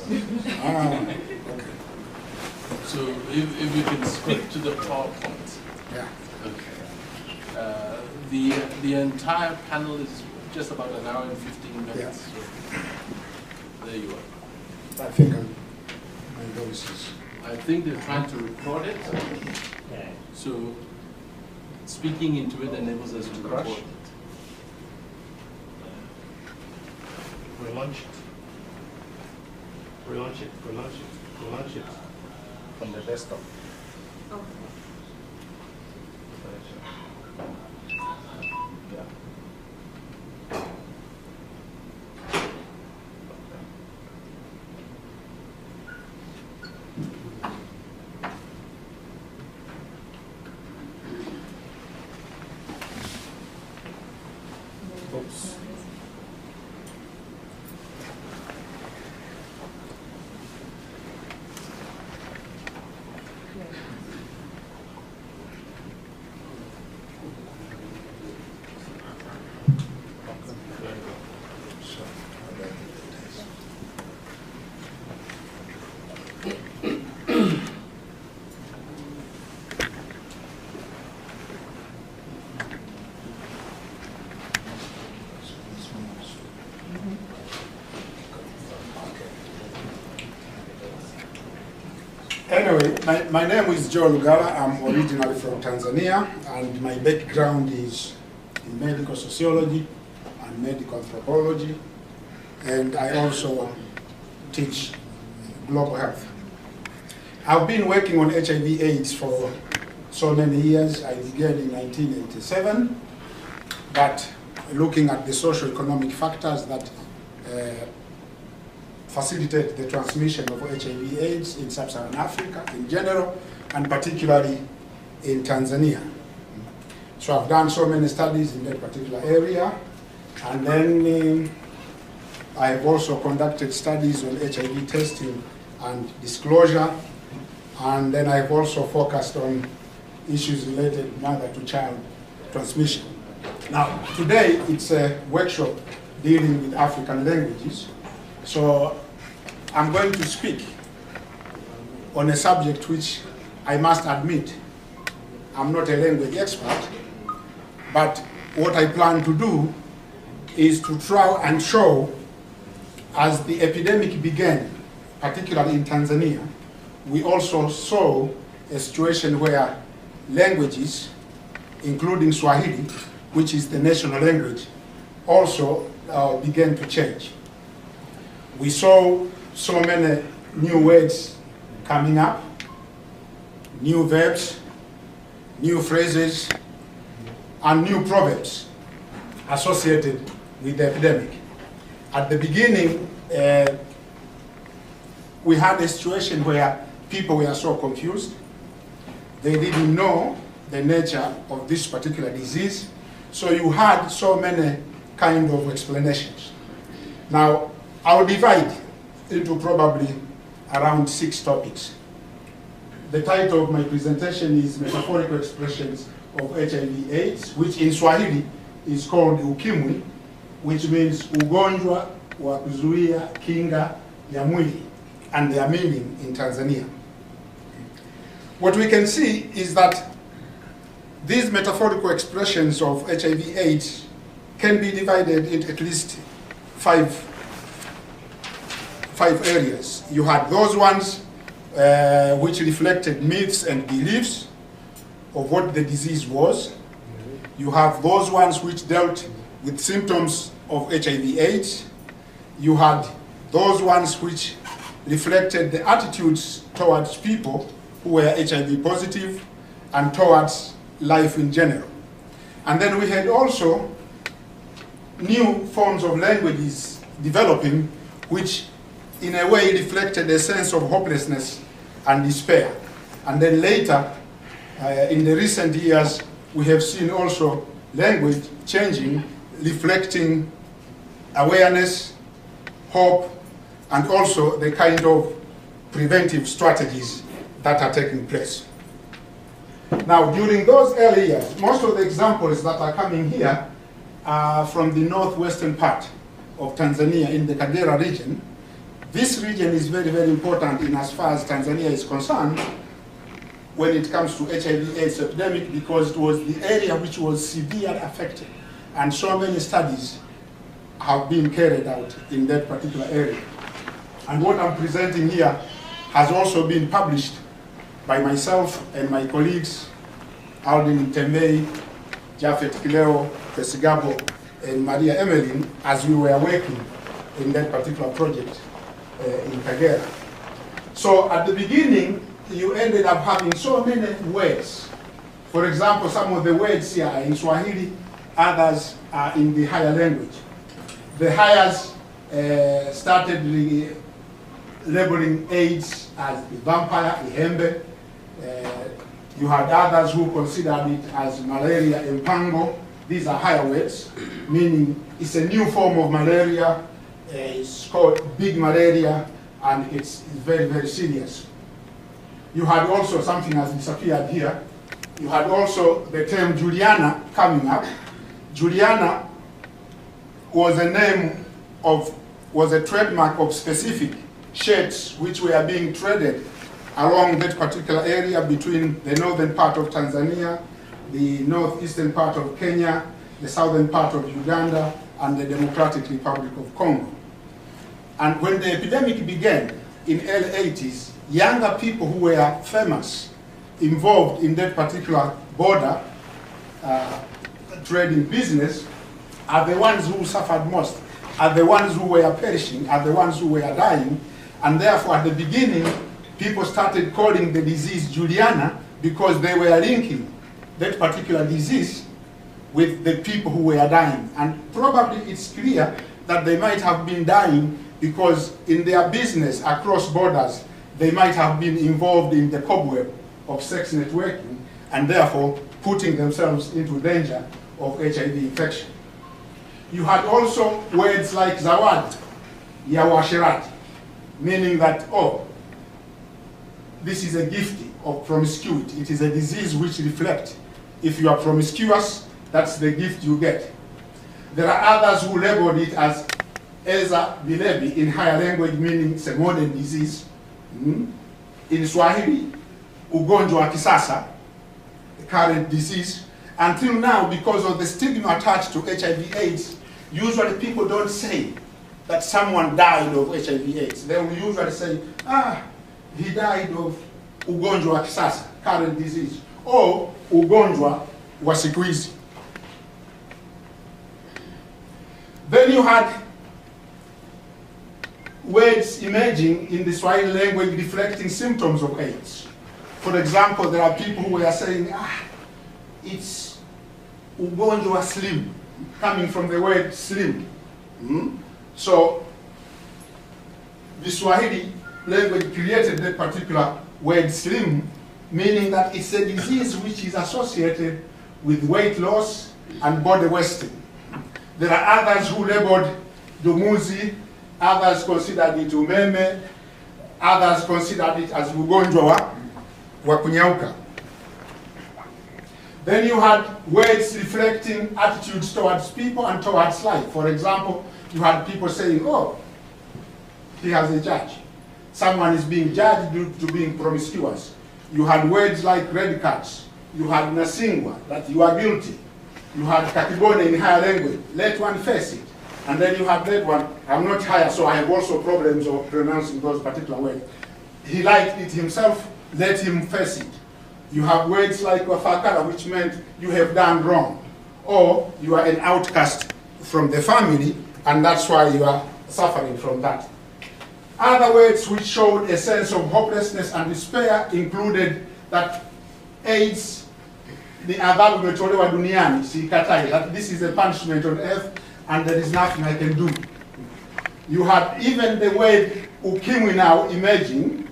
Okay. So if you can speak to the PowerPoint. Yeah. Okay. The entire panel is just about an hour and 15 minutes. Yeah. So there you are. I think my voice is... I think they're trying to record it. So speaking into it enables us to record it. Relaunch it. Relaunch it. Relaunch it. Relaunch it. From the desktop. Oops. Anyway, my name is Joe Lugala. I'm originally from Tanzania, and my background is in medical sociology and medical anthropology, and I also teach global health. I've been working on HIV/AIDS for so many years. I began in 1987, but looking at the socio-economic factors that facilitate the transmission of HIV/AIDS in sub-Saharan Africa in general, and particularly in Tanzania. So I've done so many studies in that particular area, and then I have also conducted studies on HIV testing and disclosure, and then I've also focused on issues related mother-to-child transmission. Now, today it's a workshop dealing with African languages, so I'm going to speak on a subject which I must admit I'm not a language expert, but what I plan to do is to try and show, as the epidemic began, particularly in Tanzania, we also saw a situation where languages, including Swahili, which is the national language, also began to change. We saw so many new words coming up, new verbs, new phrases, and new proverbs associated with the epidemic. At the beginning, we had a situation where people were so confused. They didn't know the nature of this particular disease, so you had so many kind of explanations. Now, I'll divide into probably around 6 topics. The title of my presentation is Metaphorical Expressions of HIV/AIDS, which in Swahili is called ukimwi, which means ugonjwa wa kuzuia kinga ya mwili, and their meaning in Tanzania. What we can see is that these metaphorical expressions of HIV/AIDS can be divided into at least five areas. You had those ones which reflected myths and beliefs of what the disease was. You have those ones which dealt with symptoms of HIV/AIDS. You had those ones which reflected the attitudes towards people who were HIV positive and towards life in general. And then we had also new forms of languages developing, which in a way reflected a sense of hopelessness and despair. And then later, in the recent years, we have seen also language changing, reflecting awareness, hope, and also the kind of preventive strategies that are taking place. Now, during those early years, most of the examples that are coming here are from the northwestern part of Tanzania in the Kagera region. This region is very, very important in as far as Tanzania is concerned when it comes to HIV/AIDS epidemic, because it was the area which was severely affected, and so many studies have been carried out in that particular area. And what I'm presenting here has also been published by myself and my colleagues, Aldin Tembei, Japhet Kileo, Kesigabo, and Maria Emeline, as we were working in that particular project in Kagera. So at the beginning, you ended up having so many words. For example, some of the words here are in Swahili, others are in the higher language. The Hayas started labeling AIDS as the vampire, ihembe. You had others who considered it as malaria, empango. These are higher words, meaning it's a new form of malaria. It's called big malaria, and it's very, very serious. You had also, something has disappeared here, you had also the term Juliana coming up. Juliana was a name of, was a trademark of specific shades which were being traded along that particular area between the northern part of Tanzania, the northeastern part of Kenya, the southern part of Uganda, and the Democratic Republic of Congo. And when the epidemic began in the early 80s, younger people who were famous, involved in that particular border trading business, are the ones who suffered most, are the ones who were perishing, are the ones who were dying. And therefore, at the beginning, people started calling the disease Juliana because they were linking that particular disease with the people who were dying. And probably it's clear that they might have been dying because in their business across borders, they might have been involved in the cobweb of sex networking, and therefore putting themselves into danger of HIV infection. You had also words like zawadi, yawashirati, meaning that, oh, this is a gift of promiscuity. It is a disease which reflects, if you are promiscuous, that's the gift you get. There are others who labeled it as Eza Bilebi in higher language, meaning it's a modern disease. In Swahili, ugonjwa wa kisasa, the current disease. Until now, because of the stigma attached to HIV/AIDS, usually people don't say that someone died of HIV/AIDS. They will usually say, he died of ugonjwa wa kisasa, current disease, or ugonjwa wa siku hizi. Then you had words emerging in the Swahili language reflecting symptoms of AIDS. For example, there are people who are saying, it's ugonjwa slim, coming from the word slim. So the Swahili language created that particular word slim, meaning that it's a disease which is associated with weight loss and body wasting. There are others who labeled dumuzi, others considered it umeme, others considered it as ugonjwa wa kunyauka. Then you had words reflecting attitudes towards people and towards life. For example, you had people saying, oh, he has a judge. Someone is being judged due to being promiscuous. You had words like red cards. You had nasingwa, that you are guilty. You had katibone in higher language, let one face it. And then you have that one, I'm not higher, so I have also problems of pronouncing those particular words. He liked it himself, let him face it. You have words like wafakara, which meant you have done wrong. Or you are an outcast from the family, and that's why you are suffering from that. Other words which showed a sense of hopelessness and despair included that AIDS, the adhabu imetolewa duniani, siikatai, that this is a punishment on earth and there is nothing I can do. You had even the word ukimwi now emerging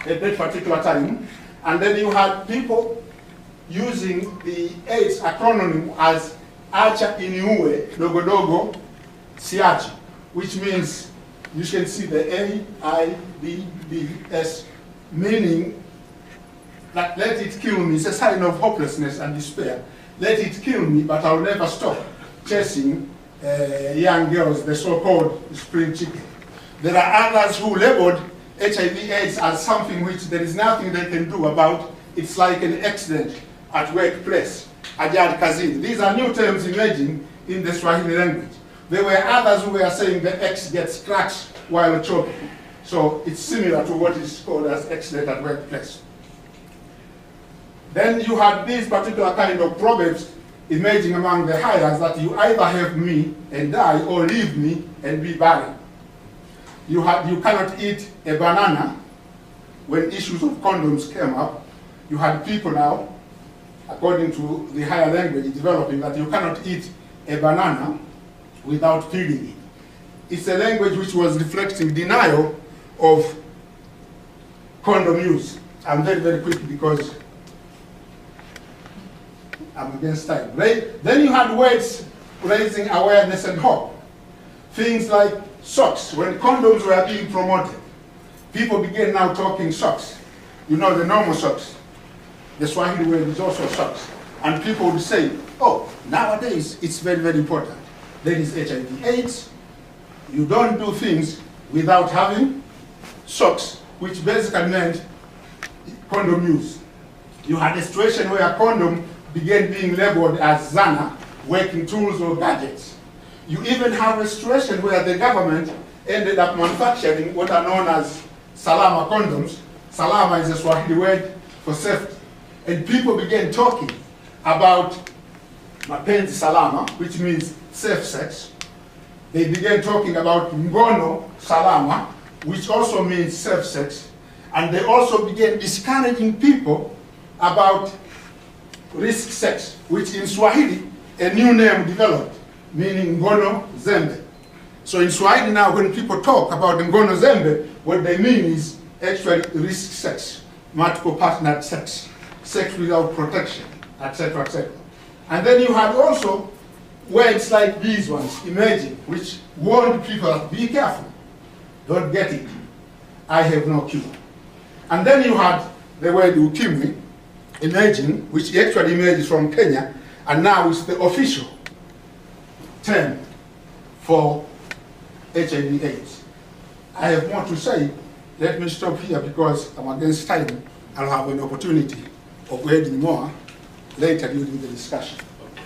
at that particular time, and then you had people using the AIDS acronym as acha iniue dogodogo siachi, which means you can see the AIDS, meaning that let it kill me. It's a sign of hopelessness and despair. Let it kill me, but I'll never stop chasing young girls, the so-called spring chicken. There are others who labeled HIV/AIDS as something which there is nothing they can do about. It's like an accident at workplace, ajali kazini. These are new terms emerging in the Swahili language. There were others who were saying the X gets scratched while choking. So it's similar to what is called as accident at workplace. Then you had these particular kind of proverbs emerging among the hires that you either have me and die or leave me and be buried. You cannot eat a banana. When issues of condoms came up, you had people now, according to the higher language, developing that you cannot eat a banana without peeling it. It's a language which was reflecting denial of condom use. I'm very, very quick because I'm against time. Then you had words raising awareness and hope. Things like socks. When condoms were being promoted, people began now talking socks. You know, the normal socks. The Swahili word is also socks. And people would say, oh, nowadays it's very, very important. There is HIV/AIDS. You don't do things without having socks, which basically meant condom use. You had a situation where a condom began being labeled as Zana, working tools or gadgets. You even have a situation where the government ended up manufacturing what are known as Salama condoms. Salama is a Swahili word for safety. And people began talking about mapenzi salama, which means safe sex. They began talking about ngono salama, which also means safe sex. And they also began discouraging people about risk sex, which in Swahili, a new name developed, meaning ngono zembe. So in Swahili now, when people talk about ngono zembe, what they mean is actually risk sex, multiple partnered sex, sex without protection, etc., etc. And then you had also words like these ones emerging, which warned people, be careful, don't get it, I have no cure. And then you had the word ukimwi emerging, which actually emerged from Kenya, and now is the official term for HIV/AIDS. I have more to say. Let me stop here because I'm against time. I'll have an opportunity of adding more later during the discussion.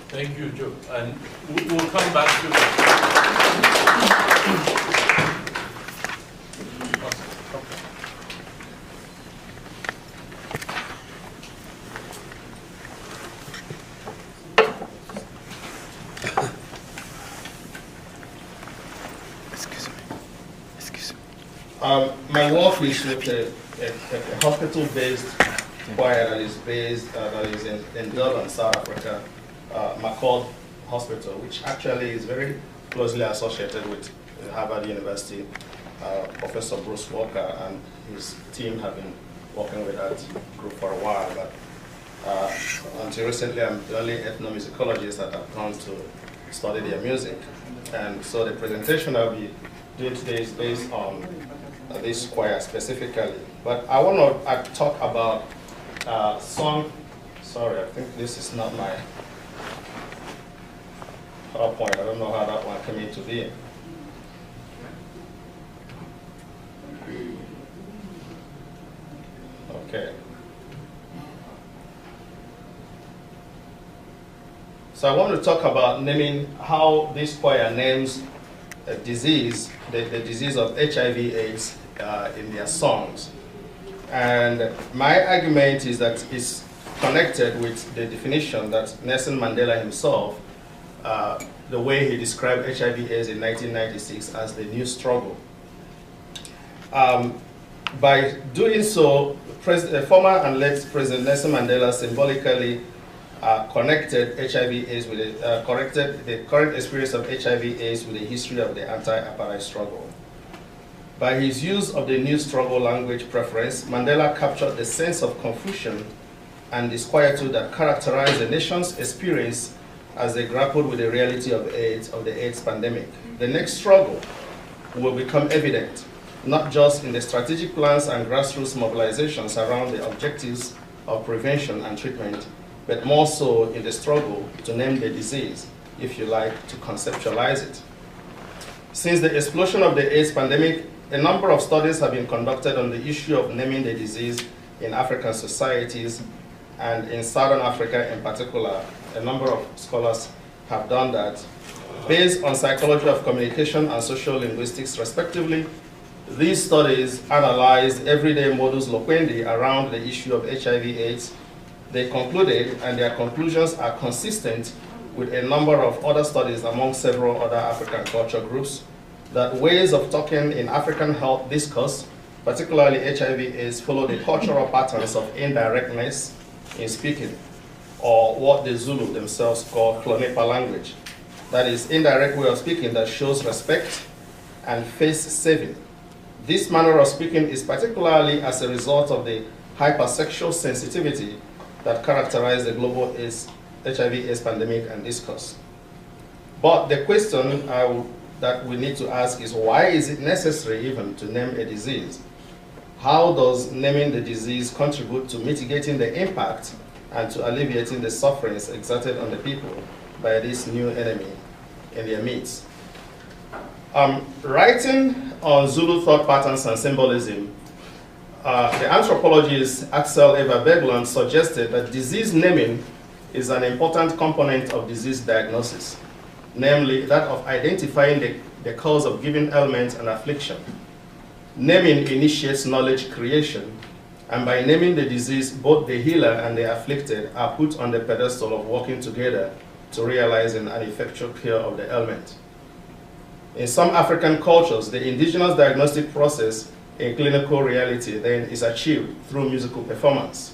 Thank you, Joe. And we'll come back to that. My work is with a hospital-based choir that is in Durban, South Africa, McCall Hospital, which actually is very closely associated with Harvard University. Professor Bruce Walker and his team have been working with that group for a while, but until recently I'm the only ethnomusicologist that have gone to study their music. And so the presentation I'll be doing today is based on this choir specifically. But I want to talk about song. Sorry, I think this is not my PowerPoint. I don't know how that one came into being. Okay. So I want to talk about naming how this choir names a disease, the disease of HIV/AIDS in their songs. And my argument is that it's connected with the definition that Nelson Mandela himself, the way he described HIV/AIDS in 1996 as the new struggle. By doing so, former and late President Nelson Mandela symbolically connected HIV/AIDS with corrected the current experience of HIV/AIDS with the history of the anti-apartheid struggle. By his use of the new struggle language preference, Mandela captured the sense of confusion and disquietude that characterized the nation's experience as they grappled with the reality of the AIDS pandemic. The next struggle will become evident, not just in the strategic plans and grassroots mobilizations around the objectives of prevention and treatment, but more so in the struggle to name the disease, if you like, to conceptualize it. Since the explosion of the AIDS pandemic, a number of studies have been conducted on the issue of naming the disease in African societies, and in Southern Africa in particular. A number of scholars have done that. Based on psychology of communication and social linguistics respectively, these studies analyzed everyday modus operandi around the issue of HIV/AIDS. They concluded, and their conclusions are consistent with a number of other studies among several other African culture groups, that ways of talking in African health discourse, particularly HIV/AIDS, follow the cultural patterns of indirectness in speaking, or what the Zulu themselves call Clonepa language. That is, indirect way of speaking that shows respect and face saving. This manner of speaking is particularly as a result of the hypersexual sensitivity that characterized the global HIV/AIDS pandemic and discourse. But the question that we need to ask is, why is it necessary even to name a disease? How does naming the disease contribute to mitigating the impact and to alleviating the sufferings exerted on the people by this new enemy in their midst? Writing on Zulu thought patterns and symbolism, the anthropologist Axel Eva Berglund suggested that disease naming is an important component of disease diagnosis, namely that of identifying the cause of given ailment and affliction. Naming initiates knowledge creation, and by naming the disease, both the healer and the afflicted are put on the pedestal of working together to realize an effectual cure of the ailment. In some African cultures, the indigenous diagnostic process in clinical reality then is achieved through musical performance.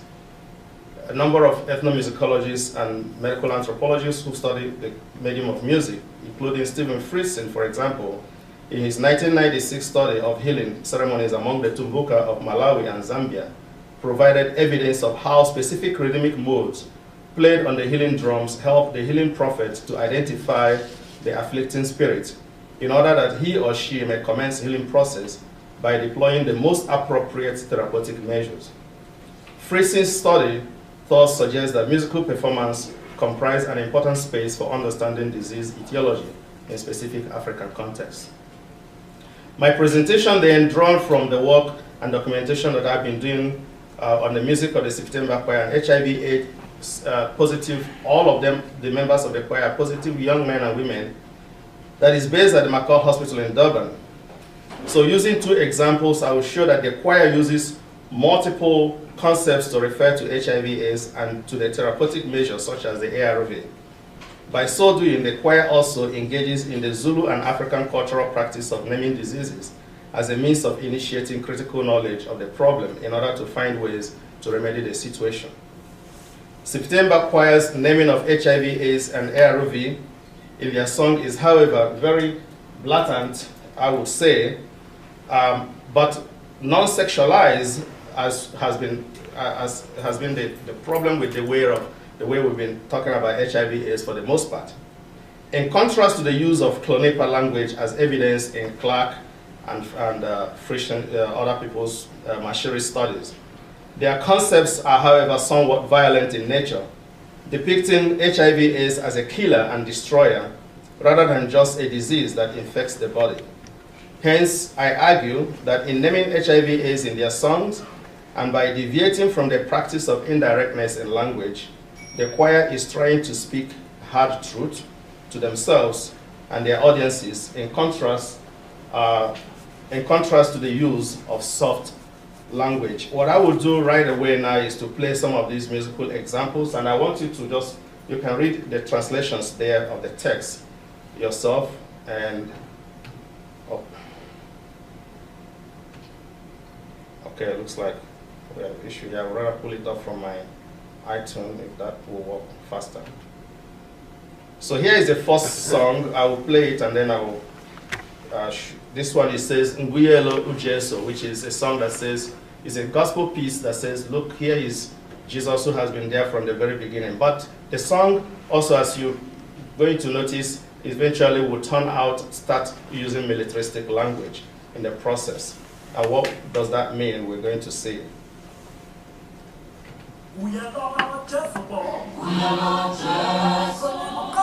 A number of ethnomusicologists and medical anthropologists who study the medium of music, including Stephen Fritzen, for example, in his 1996 study of healing ceremonies among the Tumbuka of Malawi and Zambia, provided evidence of how specific rhythmic modes played on the healing drums help the healing prophet to identify the afflicting spirit, in order that he or she may commence healing process by deploying the most appropriate therapeutic measures. Fritzen's study thus suggests that musical performance comprises an important space for understanding disease etiology in specific African contexts. My presentation then, drawn from the work and documentation that I've been doing on the music of the September Choir and HIV/AIDS positive, all of them, the members of the choir, positive young men and women, that is based at the McCall Hospital in Durban. So using two examples, I will show that the choir uses multiple concepts to refer to HIV/AIDS and to the therapeutic measures such as the ARV. By so doing, the choir also engages in the Zulu and African cultural practice of naming diseases as a means of initiating critical knowledge of the problem in order to find ways to remedy the situation. September Choir's naming of HIV/AIDS and ARV in their song is, however, very blatant, I would say, but non-sexualized, as has been the problem with the way we've been talking about HIV/AIDS for the most part. In contrast to the use of Clonepa language as evidenced in Clark and Frisch and other people's Mashiri studies, their concepts are, however, somewhat violent in nature, depicting HIV/AIDS as a killer and destroyer rather than just a disease that infects the body. Hence, I argue that in naming HIV/AIDS in their songs and by deviating from the practice of indirectness in language, the choir is trying to speak hard truth to themselves and their audiences in contrast to the use of soft language. What I will do right away now is to play some of these musical examples, and I want you to you can read the translations there of the text yourself. And okay, it looks like we have an issue here. I would rather pull it up from my iTunes if that will work faster. So here is the first song. I will play it and then I will, this one it says, Nguyelo Ujeso, which is a song that says, it's a gospel piece that says, look, here is Jesus who has been there from the very beginning. But the song also, as you're going to notice, eventually will start using militaristic language in the process. And what does that mean? We're going to see. We are not just a ball. We are not just a ball.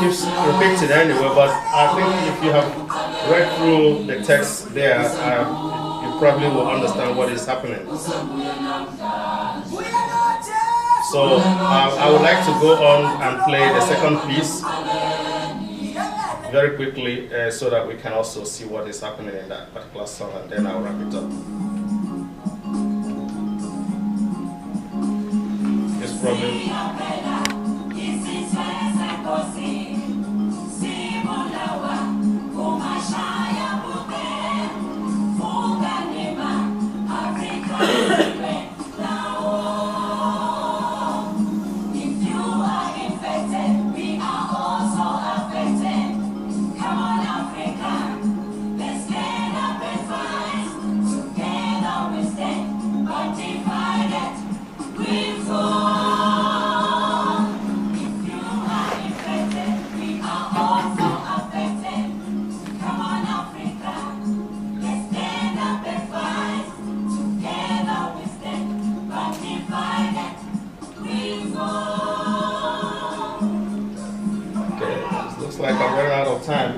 Keeps repeating anyway, but I think if you have read through the text there, you probably will understand what is happening. So I would like to go on and play the second piece very quickly so that we can also see what is happening in that particular song, and then I'll wrap it up. This problem. Like I'm running out of time.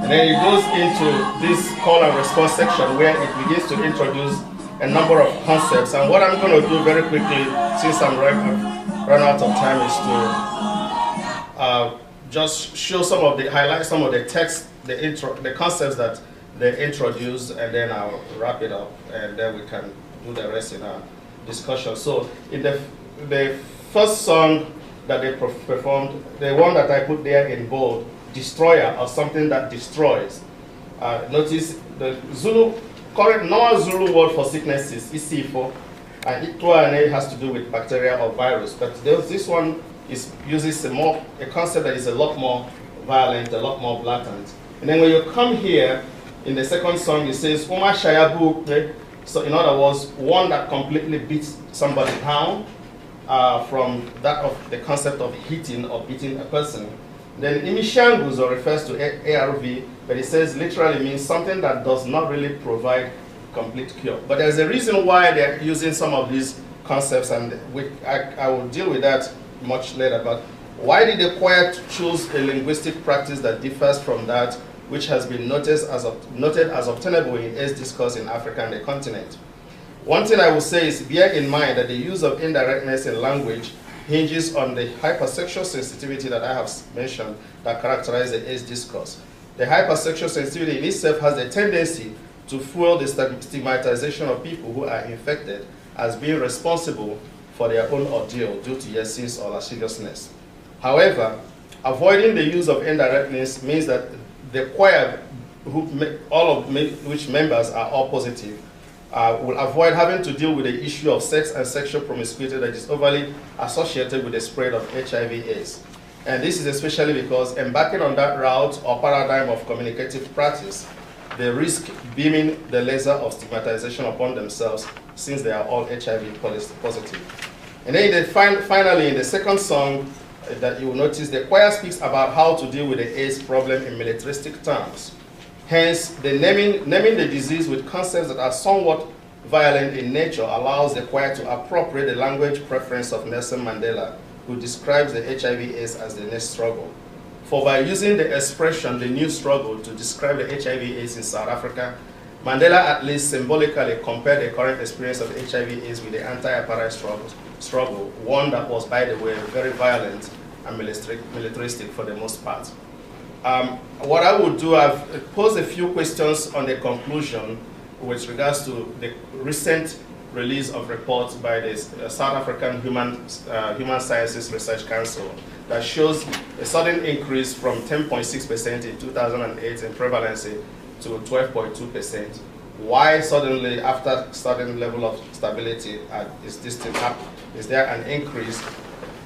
And then it goes into this call and response section where it begins to introduce a number of concepts. And what I'm going to do very quickly, since I'm run out of time, is to just show highlight some of the text, the concepts that they introduce, and then I'll wrap it up, and then we can do the rest in our discussion. So in the first song that they performed, the one that I put there in bold, Destroyer, or something that destroys. Notice the current normal Zulu word for sickness is Isifo, and Itwane has to do with bacteria or virus. But this one uses a concept that is a lot more violent, a lot more blatant. And then when you come here in the second song, it says Uma Shayabu. So in other words, one that completely beats somebody down. From that of the concept of hitting or beating a person. Then Imishanguzo refers to ARV, but it says literally means something that does not really provide complete cure. But there's a reason why they're using some of these concepts, and I will deal with that much later. But why did the choir choose a linguistic practice that differs from that which has been noted as obtainable in AIDS discourse in Africa and the continent? One thing I will say is bear in mind that the use of indirectness in language hinges on the hypersexual sensitivity that I have mentioned that characterizes the AIDS discourse. The hypersexual sensitivity in itself has a tendency to fuel the stigmatization of people who are infected as being responsible for their own ordeal due to their sins or lasciviousness. However, avoiding the use of indirectness means that the choir, which members are all positive, will avoid having to deal with the issue of sex and sexual promiscuity that is overly associated with the spread of HIV/AIDS. And this is especially because embarking on that route or paradigm of communicative practice, they risk beaming the laser of stigmatization upon themselves since they are all HIV positive. And then finally, in the second song that you will notice, the choir speaks about how to deal with the AIDS problem in militaristic terms. Hence, the naming the disease with concepts that are somewhat violent in nature allows the choir to appropriate the language preference of Nelson Mandela, who describes the HIV/AIDS as the next struggle. For by using the expression the new struggle to describe the HIV/AIDS in South Africa, Mandela at least symbolically compared the current experience of HIV/AIDS with the anti-apartheid struggle, one that was, by the way, very violent and militaristic for the most part. What I would do, I've posed a few questions on the conclusion with regards to the recent release of reports by the South African Human Sciences Research Council that shows a sudden increase from 10.6% in 2008 in prevalence to 12.2%. Why suddenly, after certain level of stability, is this still happening? Is there an increase?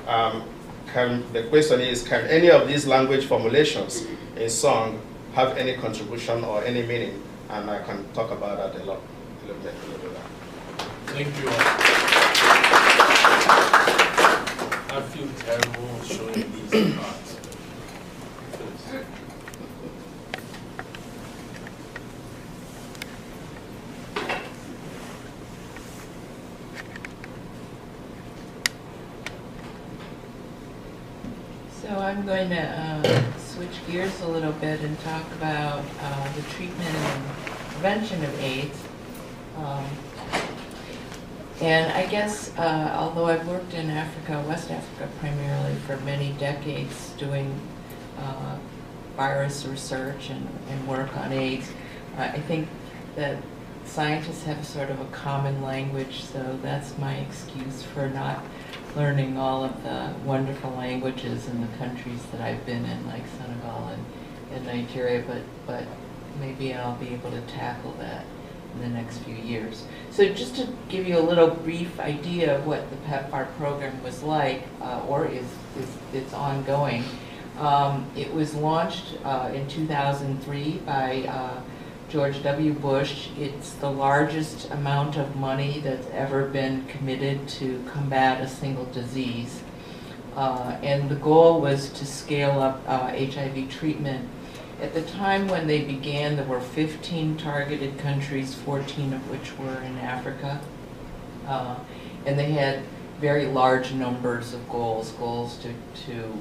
The question is, can any of these language formulations in song have any contribution or any meaning? And I can talk about that a little bit. Thank you. I feel terrible showing these cards. So I'm going to switch gears a little bit and talk about the treatment and prevention of AIDS. And I guess, although I've worked in Africa, West Africa primarily for many decades doing virus research and work on AIDS, I think that scientists have sort of a common language, so that's my excuse for not learning all of the wonderful languages in the countries that I've been in, like Senegal and Nigeria, but maybe I'll be able to tackle that in the next few years. So just to give you a little brief idea of what the PEPFAR program was like, or is it's ongoing. It was launched in 2003 by George W. Bush. It's the largest amount of money that's ever been committed to combat a single disease. And the goal was to scale up HIV treatment. At the time when they began, there were 15 targeted countries, 14 of which were in Africa. And they had very large numbers of goals to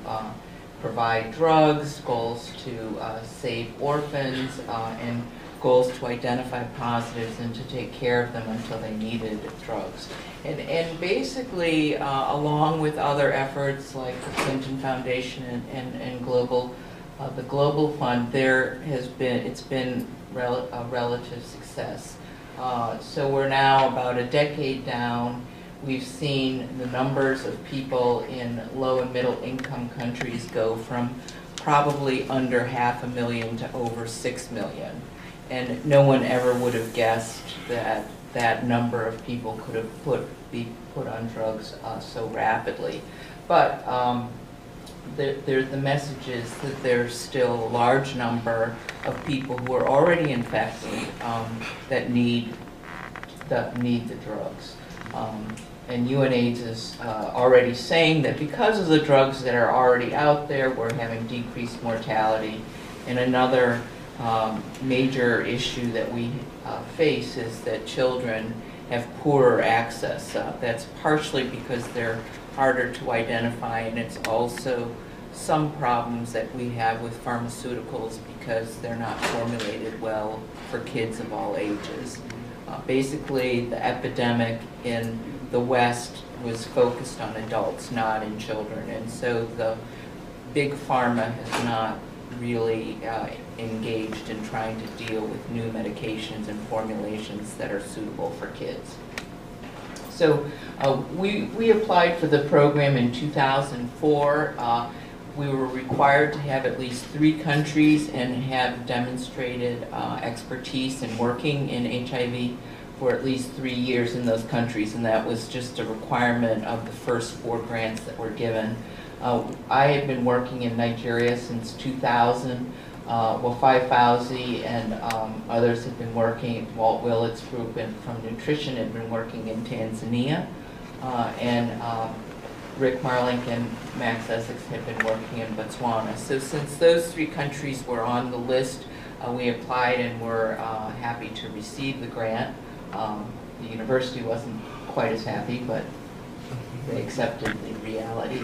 provide drugs, goals to save orphans, and goals to identify positives and to take care of them until they needed drugs. And basically, along with other efforts like the Clinton Foundation and global, the Global Fund, it's been a relative success. So we're now about a decade down. We've seen the numbers of people in low and middle income countries go from probably under 500,000 to over 6 million. And no one ever would have guessed that that number of people could have be put on drugs so rapidly. But the message is that there's still a large number of people who are already infected that need the drugs. And UNAIDS is already saying that because of the drugs that are already out there, we're having decreased mortality. And another major issue that we face is that children have poorer access. That's partially because they're harder to identify, and it's also some problems that we have with pharmaceuticals because they're not formulated well for kids of all ages. Basically, the epidemic in the West was focused on adults, not in children, and so the big pharma has not really engaged in trying to deal with new medications and formulations that are suitable for kids. So we applied for the program in 2004. We were required to have at least 3 countries and have demonstrated expertise in working in HIV for at least 3 years in those countries, and that was just a requirement of the first 4 grants that were given. I had been working in Nigeria since 2000. Well, Fauzi and others have been working, Walt Willett's group and from Nutrition had been working in Tanzania, and Rick Marlink and Max Essex had been working in Botswana. So since those 3 countries were on the list, we applied and were happy to receive the grant. The university wasn't quite as happy, but they accepted the reality.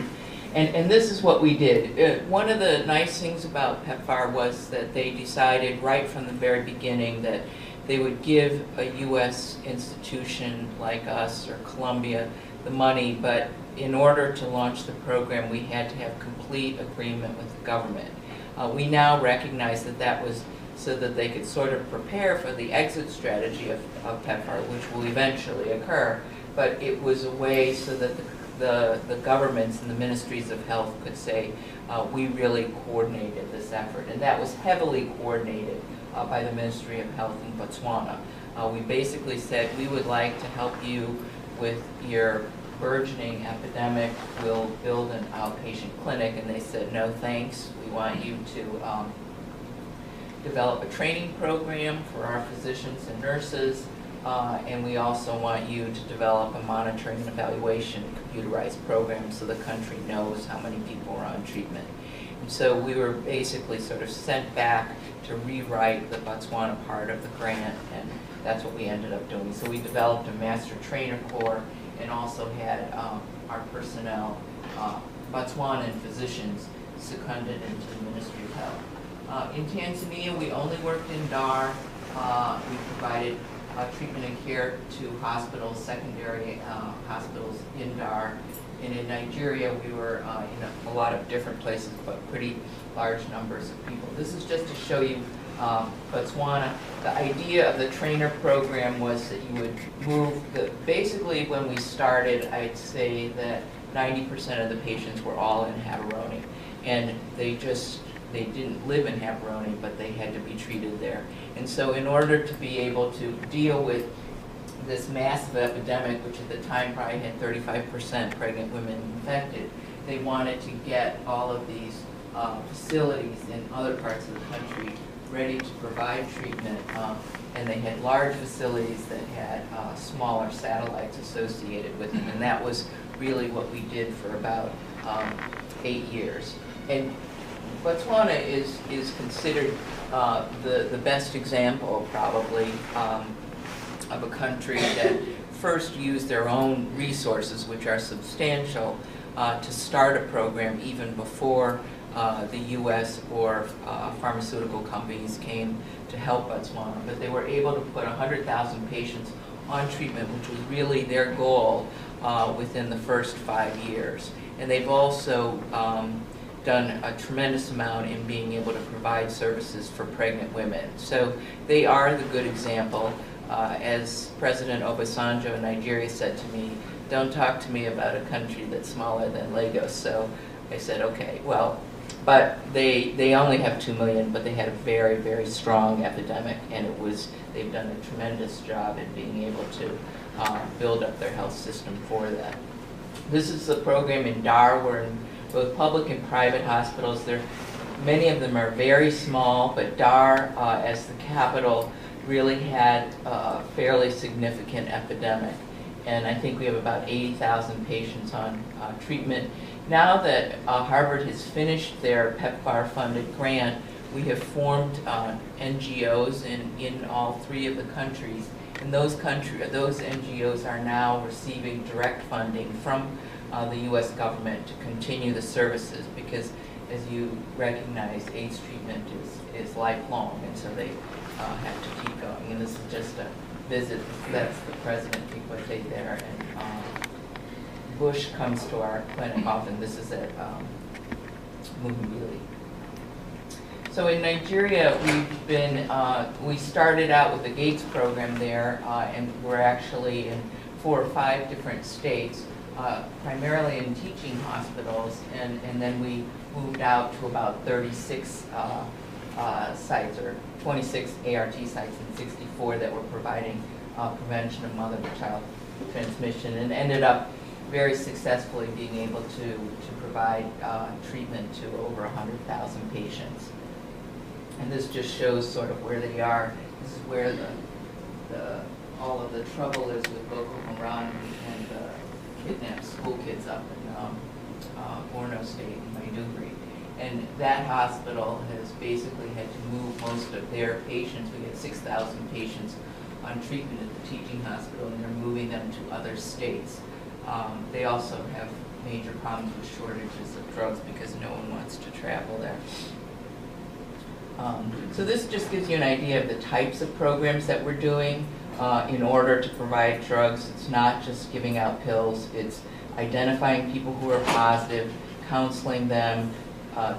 And this is what we did. One of the nice things about PEPFAR was that they decided right from the very beginning that they would give a U.S. institution like us or Columbia the money, but in order to launch the program, we had to have complete agreement with the government. We now recognize that that was so that they could sort of prepare for the exit strategy of PEPFAR, which will eventually occur, but it was a way so that the governments and the ministries of health could say, we really coordinated this effort. And that was heavily coordinated by the Ministry of Health in Botswana. We basically said, we would like to help you with your burgeoning epidemic. We'll build an outpatient clinic. And they said, no thanks. We want you to develop a training program for our physicians and nurses. And we also want you to develop a monitoring and evaluation computerized program so the country knows how many people are on treatment. And so we were basically sort of sent back to rewrite the Botswana part of the grant, and that's what we ended up doing. So we developed a master trainer corps and also had our personnel, Botswanan physicians, seconded into the Ministry of Health. In Tanzania, we only worked in Dar. We provided treatment and care to hospitals, secondary hospitals in Dar. And in Nigeria, we were in a lot of different places, but pretty large numbers of people. This is just to show you Botswana. The idea of the trainer program was that you would move basically when we started, I'd say that 90% of the patients were all in Gaborone. And they didn't live in Gaborone, but they had to be treated there. And so in order to be able to deal with this massive epidemic, which at the time probably had 35% pregnant women infected, they wanted to get all of these facilities in other parts of the country ready to provide treatment. And they had large facilities that had smaller satellites associated with them. And that was really what we did for about 8 years. And Botswana is considered the best example, probably, of a country that first used their own resources, which are substantial, to start a program even before the U.S. or pharmaceutical companies came to help Botswana. But they were able to put 100,000 patients on treatment, which was really their goal within the first 5 years. And they've also done a tremendous amount in being able to provide services for pregnant women. So they are the good example. As President Obasanjo of Nigeria said to me, don't talk to me about a country that's smaller than Lagos. So I said, okay, well, but they only have 2 million, but they had a very, very strong epidemic, and they've done a tremendous job in being able to build up their health system for that. This is the program in Dar. We're in both public and private hospitals. Many of them are very small, but Dar, as the capital, really had a fairly significant epidemic. And I think we have about 80,000 patients on treatment. Now that Harvard has finished their PEPFAR-funded grant, we have formed NGOs in all 3 of the countries. And those NGOs are now receiving direct funding from the U.S. government to continue the services, because as you recognize, AIDS treatment is lifelong, and so they have to keep going. And this is just a visit. That's the President Kikwete there, and Bush comes to our clinic often. This is at Muhimbili. So in Nigeria, we started out with the Gates program there, and we're actually in 4 or 5 different states, primarily in teaching hospitals, and then we moved out to about 36 sites, or 26 ART sites and 64 that were providing prevention of mother-to-child transmission, and ended up very successfully being able to provide treatment to over 100,000 patients. And this just shows sort of where they are. This is where all of the trouble is with Boko Haram and kidnapped school kids up in Borno State in Maiduguri. And that hospital has basically had to move most of their patients. We had 6,000 patients on treatment at the teaching hospital, and they're moving them to other states. They also have major problems with shortages of drugs because no one wants to travel there. So this just gives you an idea of the types of programs that we're doing in order to provide drugs. It's not just giving out pills. It's identifying people who are positive, counseling them,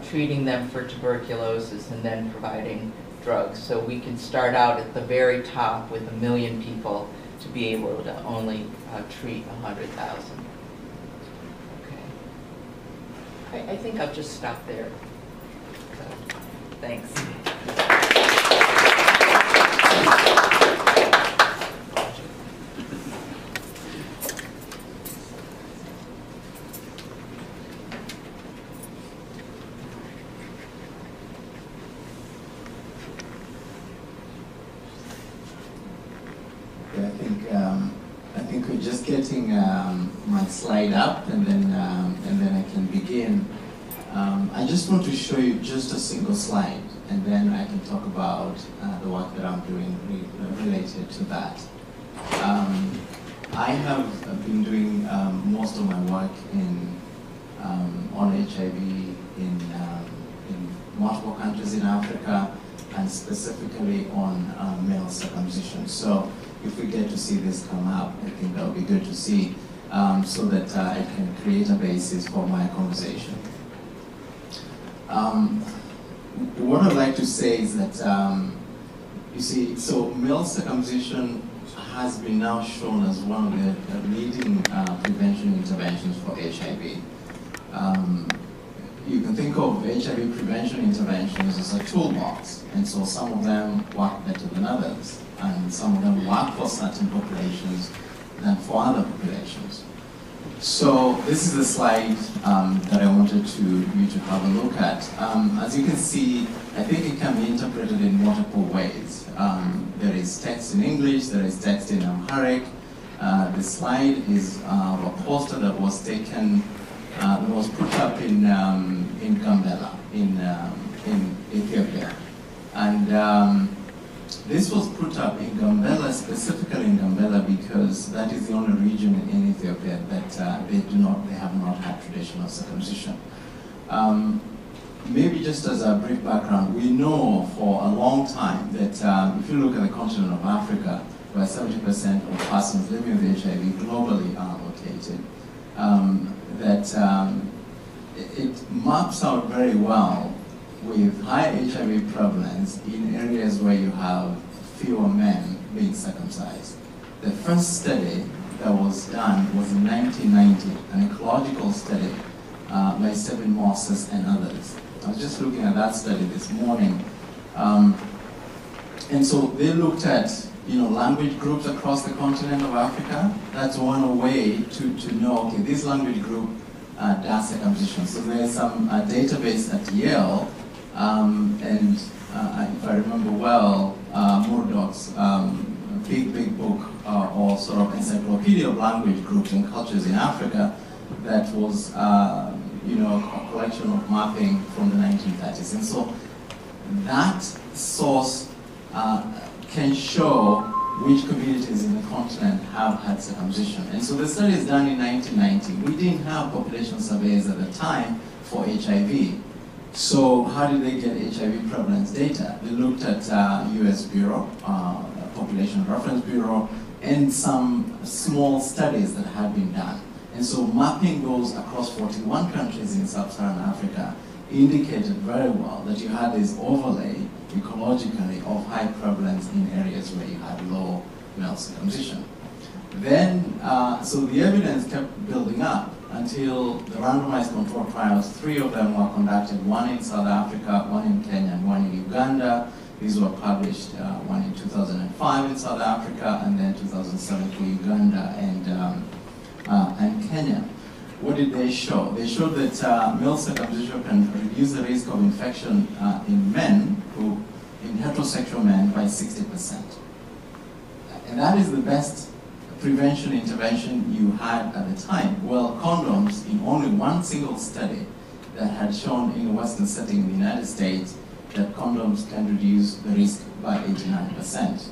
treating them for tuberculosis, and then providing drugs. So we can start out at the very top with 1 million people to be able to only treat 100,000. I think I'll just stop there. So, thanks. I think we're just getting my slide up, and then I can begin. I just want to show you just a single slide, and then I can talk about the work that I'm doing related to that. I have been doing most of my work on HIV in multiple countries in Africa, and specifically on male circumcision. So if we get to see this come up, I think that would be good to see, so that I can create a basis for my conversation. What I'd like to say is that, you see, so male circumcision has been now shown as one of the leading prevention interventions for HIV. You can think of HIV prevention interventions as a toolbox, and so some of them work better than others, and some of them work for certain populations than for other populations. So this is a slide that I wanted you to have a look at. As you can see, I think it can be interpreted in multiple ways. There is text in English, there is text in Amharic. The slide is a poster that was taken, that was put up in Gambela, in Ethiopia. And this was put up in Gambela, specifically in Gambela, because that is the only region in Ethiopia that they have not had traditional circumcision. Maybe just as a brief background, we know for a long time that if you look at the continent of Africa, where 70% of persons living with HIV globally are located, that it maps out very well with high HIV prevalence in areas where you have fewer men being circumcised. The first study that was done was in 1990, an ecological study by Stephen Moses and others. I was just looking at that study this morning. And so they looked at language groups across the continent of Africa. That's one way to know, okay, this language group does circumcision. So there's some database at Yale, and if I remember well, Murdoch's big book, or sort of encyclopedia of language groups and cultures in Africa, that was a collection of mapping from the 1930s. And so that source can show which communities in the continent have had circumcision. And so the study is done in 1990. We didn't have population surveys at the time for HIV. So how did they get HIV prevalence data? They looked at US Bureau, Population Reference Bureau, and some small studies that had been done. And so mapping those across 41 countries in sub-Saharan Africa indicated very well that you had this overlay ecologically of high prevalence in areas where you had low male circumcision. Then, so the evidence kept building up until the randomized control trials, 3 of them were conducted, one in South Africa, one in Kenya, and one in Uganda. These were published, one in 2005 in South Africa, and then 2007 for Uganda and Kenya. What did they show? They showed that male circumcision can reduce the risk of infection in heterosexual men by 60%. And that is the best prevention intervention you had at the time. Well, condoms, in only one single study that had shown in a Western setting in the United States that condoms can reduce the risk by 89%.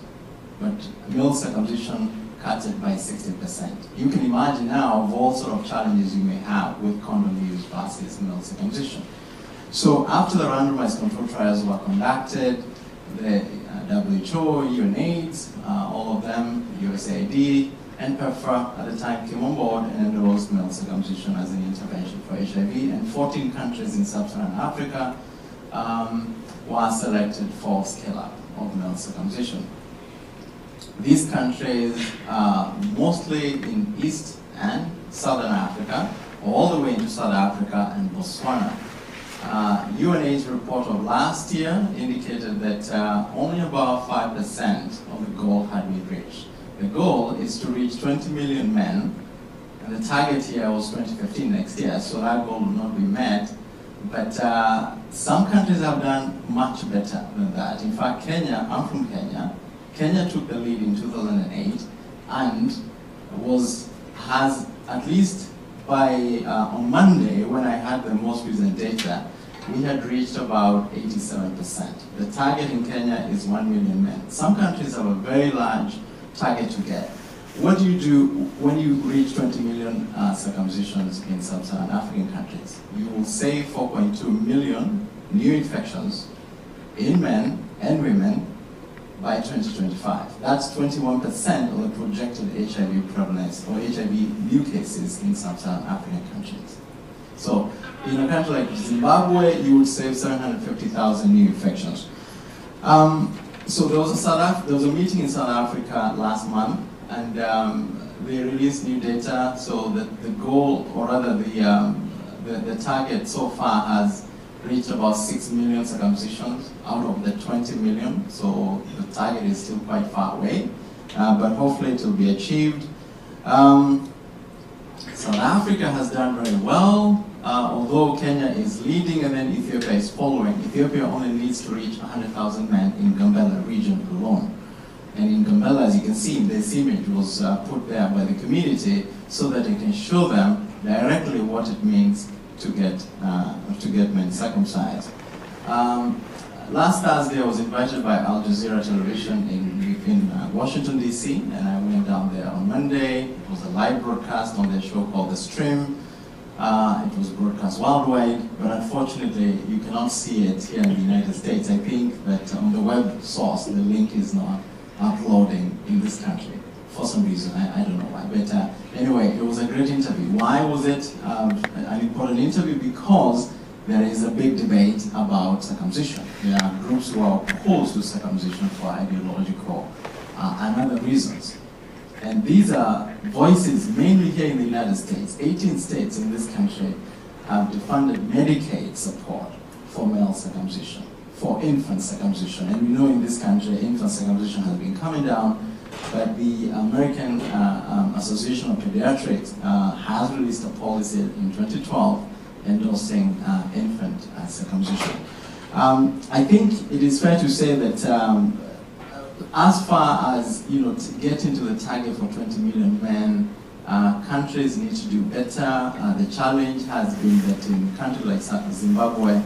But male circumcision cuts it by 60%. You can imagine now of all sort of challenges you may have with condom use versus male circumcision. So after the randomized control trials were conducted, the WHO, UNAIDS, all of them, USAID, and PEPFAR at the time came on board and endorsed male circumcision as an intervention for HIV, and 14 countries in sub-Saharan Africa were selected for scale-up of male circumcision. These countries are mostly in East and Southern Africa, all the way into South Africa and Botswana. UNAIDS report of last year indicated that only about 5% of the goal had been reached. The goal is to reach 20 million men, and the target here was 2015 next year, so that goal will not be met. But some countries have done much better than that. In fact, Kenya, I'm from Kenya. Kenya took the lead in 2008 and has at least by on Monday, when I had the most recent data, we had reached about 87%. The target in Kenya is 1 million men. Some countries have a very large target to get. What do you do when you reach 20 million circumcisions in sub-Saharan African countries? You will save 4.2 million new infections in men and women by 2025. That's 21% of the projected HIV prevalence or HIV new cases in sub-Saharan African countries. So in a country like Zimbabwe, you would save 750,000 new infections. So there was a meeting in South Africa last month, and they released new data. So that the goal, or rather the target so far has reached about 6 million circumcisions out of the 20 million. So the target is still quite far away, but hopefully it will be achieved. South Africa has done very well, although Kenya is leading and then Ethiopia is following. Ethiopia only needs to reach 100,000 men in Gambela region alone. And in Gambela, as you can see, this image was put there by the community so that it can show them directly what it means to get men circumcised. Last Thursday, I was invited by Al Jazeera Television in Washington, D.C., and I went down there on Monday. It was a live broadcast on their show called The Stream. It was broadcast worldwide, but unfortunately, you cannot see it here in the United States. I think that on the web source, the link is not uploading in this country for some reason. I don't know why. But anyway, it was a great interview. Why was it an important interview? Because there is a big debate about circumcision. There are groups who are opposed to circumcision for ideological and other reasons. And these are voices mainly here in the United States. 18 states in this country have defunded Medicaid support for male circumcision, for infant circumcision. And we know in this country, infant circumcision has been coming down, but the American Association of Pediatrics has released a policy in 2012 endorsing infant circumcision. I think it is fair to say that as far as to get into the target for 20 million men, countries need to do better. The challenge has been that in countries like Zimbabwe,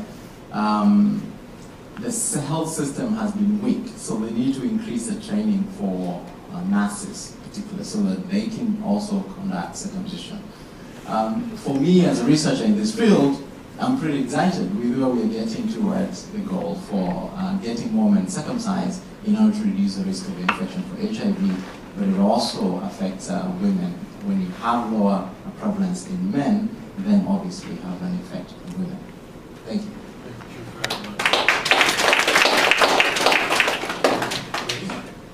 the health system has been weak, so they need to increase the training for nurses, particularly, so that they can also conduct circumcision. For me, as a researcher in this field, I'm pretty excited with where we're getting towards the goal for getting more men circumcised in order to reduce the risk of infection for HIV, but it also affects women. When you have lower prevalence in men, then obviously you have an effect on women. Thank you. Thank you very much.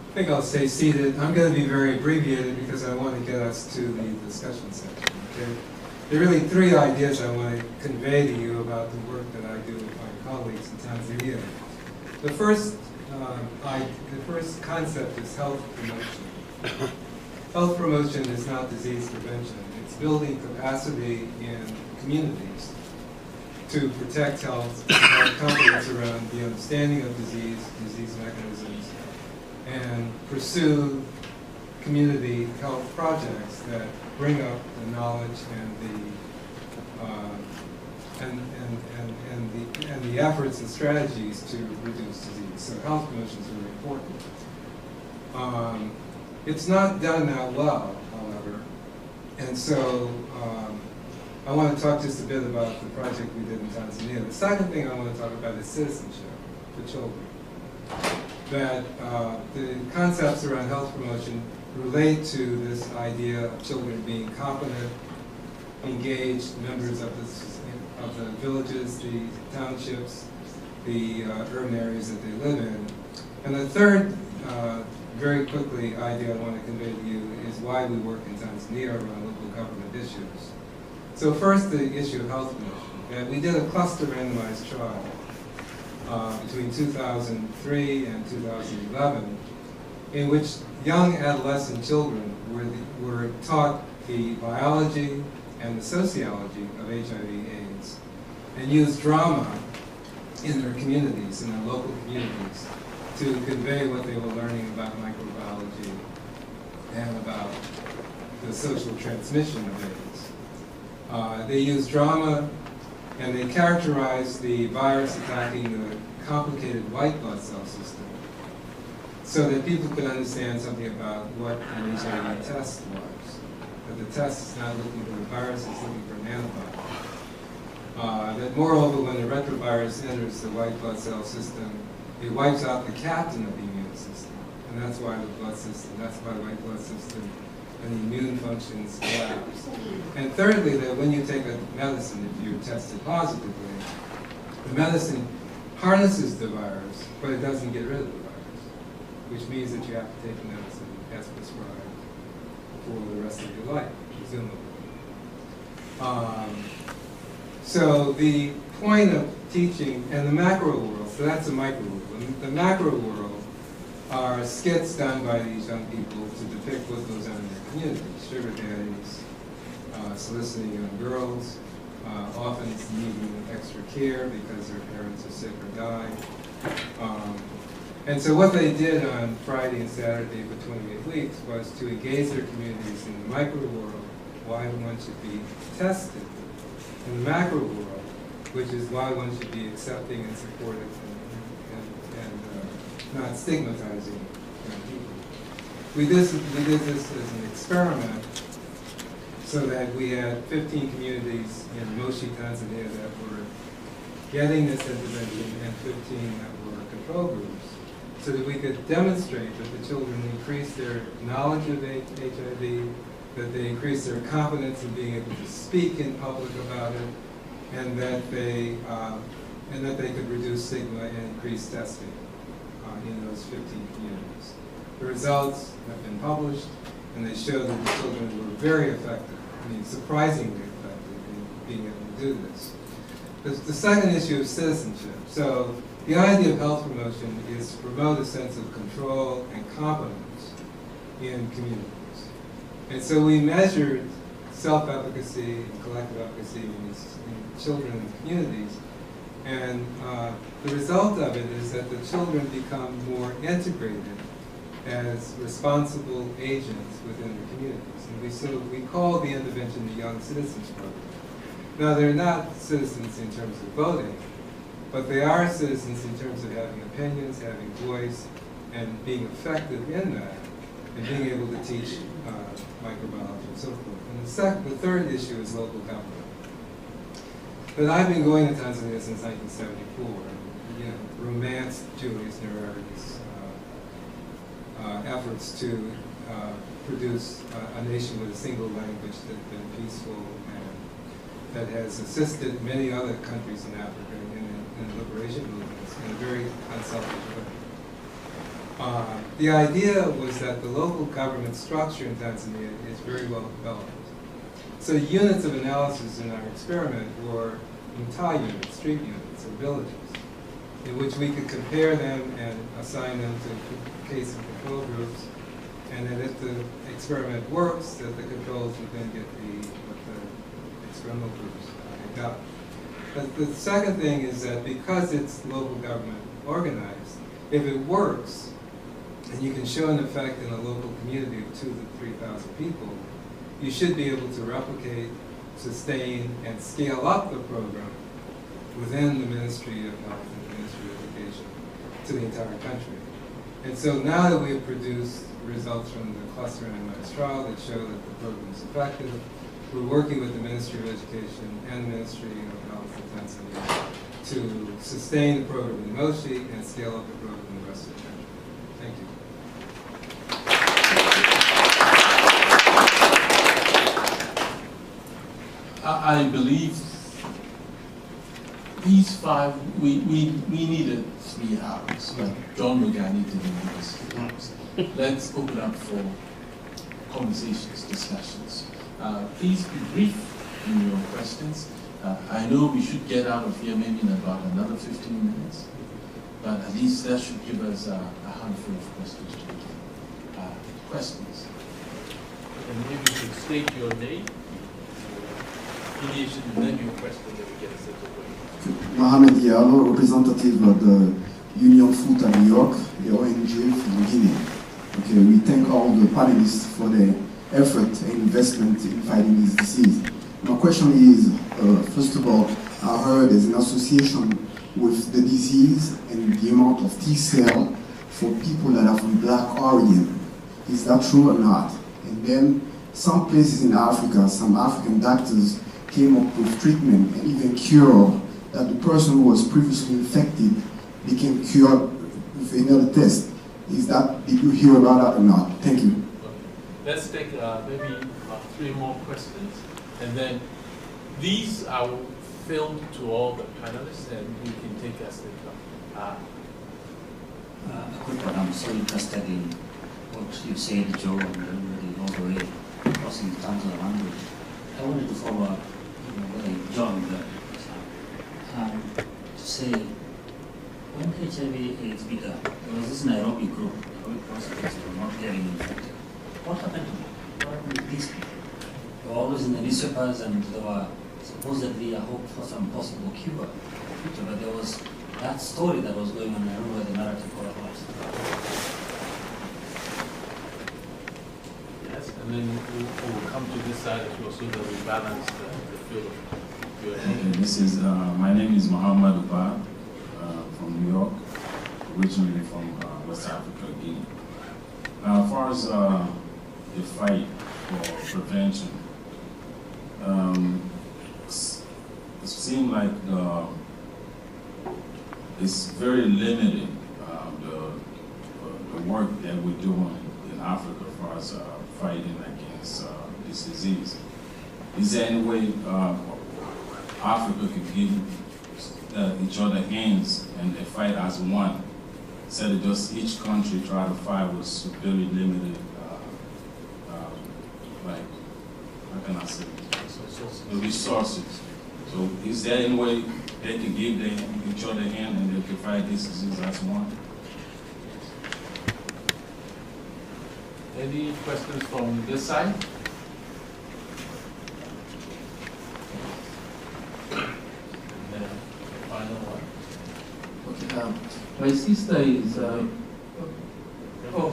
I think I'll stay seated. I'm going to be very abbreviated because I want to get us to the discussion section. Okay? There are really three ideas I want to convey to you about the work that I do with my colleagues in Tanzania. The first concept is health promotion. Health promotion is not disease prevention. It's building capacity in communities to protect health, and confidence around the understanding of disease mechanisms, and pursue community health projects that bring up the knowledge and the efforts and strategies to reduce disease. So health promotion is really important. It's not done that well, however, and so I want to talk just a bit about the project we did in Tanzania. The second thing I want to talk about is citizenship for children. That the concepts around health promotion relate to this idea of children being competent, engaged members of the villages, the townships, the urban areas that they live in. And the third, very quickly, idea I want to convey to you is why we work in Tanzania around local government issues. So first, the issue of health promotion. And we did a cluster randomized trial between 2003 and 2011, in which young adolescent children were taught the biology and the sociology of HIV/AIDS, and used drama in their communities, in their local communities, to convey what they were learning about microbiology and about the social transmission of AIDS. They used drama, and they characterized the virus attacking the complicated white blood cell system so that people could understand something about what an HIV test was. That the test is not looking for the virus, it's looking for an antibody. That moreover, when the retrovirus enters the white blood cell system, it wipes out the captain of the immune system. And that's why the white blood system and the immune functions collapse. And thirdly, that when you take a medicine, if you're tested positively, the medicine harnesses the virus, but it doesn't get rid of the virus, which means that you have to take medicine as prescribed for the rest of your life, presumably. So the point of teaching, and the macro world, so that's the micro world. The macro world are skits done by these young people to depict what goes on in their communities. Sugar daddies, soliciting young girls, often needing extra care because their parents are sick or die. And so what they did on Friday and Saturday for 28 weeks was to engage their communities in the micro world, why one should be tested, in the macro world, which is why one should be accepting and supportive and not stigmatizing young people. We did this as an experiment so that we had 15 communities in Moshi, Tanzania that were getting this intervention and 15 that were control groups, so that we could demonstrate that the children increased their knowledge of HIV, that they increased their confidence in being able to speak in public about it, and that they could reduce stigma and increase testing in those 15 communities. The results have been published, and they show that the children were very effective, I mean surprisingly effective in being able to do this. The second issue of citizenship. So the idea of health promotion is to promote a sense of control and competence in communities. And so we measured self-efficacy and collective efficacy in children and communities. And the result of it is that the children become more integrated as responsible agents within the communities. And we call the intervention the Young Citizens Program. Now, they're not citizens in terms of voting, but they are citizens in terms of having opinions, having voice, and being effective in that, and being able to teach microbiology and so forth. And the third issue is local government. But I've been going to Tanzania since 1974, and romanced Julius Nyereri's efforts to produce a nation with a single language that's been peaceful and that has assisted many other countries in Africa in liberation movements in a very unselfish way. The idea was that the local government structure in Tanzania is very well developed. So units of analysis in our experiment were mtaa units, street units, or villages, in which we could compare them and assign them to case and control groups, and that if the experiment works, that the controls would then get what the experimental groups had got. But the second thing is that because it's local government organized, if it works, and you can show an effect in a local community of 2,000 to 3,000 people, you should be able to replicate, sustain, and scale up the program within the Ministry of Health and the Ministry of Education to the entire country. And so now that we have produced results from the cluster randomized trial that show that the program is effective, we're working with the Ministry of Education and the Ministry of Health in Tanzania to sustain the program in Moshi and scale up the program in the rest of the country. Thank you. I believe these five, we needed 3 hours, but John Lugani didn't give us 3 hours. Let's open up for conversations, discussions. Please be brief. in your questions. I know we should get out of here maybe in about another 15 minutes, but at least that should give us a handful of questions to begin. Questions? And maybe you should state your name, affiliation, and then your question, then we get a sense of way. Mohamed Diallo, representative of the Union Food at New York, the ONG from Guinea. Okay, we thank all the panelists for their effort and investment in fighting this disease. My question is, first of all, I heard there's an association with the disease and the amount of T cell for people that are from black origin. Is that true or not? And then some places in Africa, some African doctors came up with treatment and even cure that the person who was previously infected became cured with another test. Is that, did you hear about that or not? Thank you. Okay. Let's take maybe 3 more questions, and then these are filmed to all the panelists, and we can take as they come. A quick one. I'm so interested in what you said, Joe, and everybody all the way across in terms of the language. I wanted to follow up what I joined to say, when HIV/AIDS began, there was this Nairobi group, Nairobi prostitutes were not getting infected. What happened to them? What happened to these people? They were always in the newspapers, and there were supposedly a hope for some possible cure, but there was that story that was going on. I remember the narrative got lost. Yes, and then we'll come to this side as well, so that we balance the field of your Okay, this is, my name is Muhammad Uba, from New York, originally from West Africa, Guinea. Now, as far as the fight for prevention, it seems like it's very limited, the work that we're doing in Africa as far as fighting against this disease. Is there any way Africa could give each other hands and they fight as one, instead of just each country try to fight with severely limited, like, how can I say, the resources. So is there any way they can give each other a hand and they can fight this disease as one? Any questions from this side? And then the final one. Okay, my sister is, oh,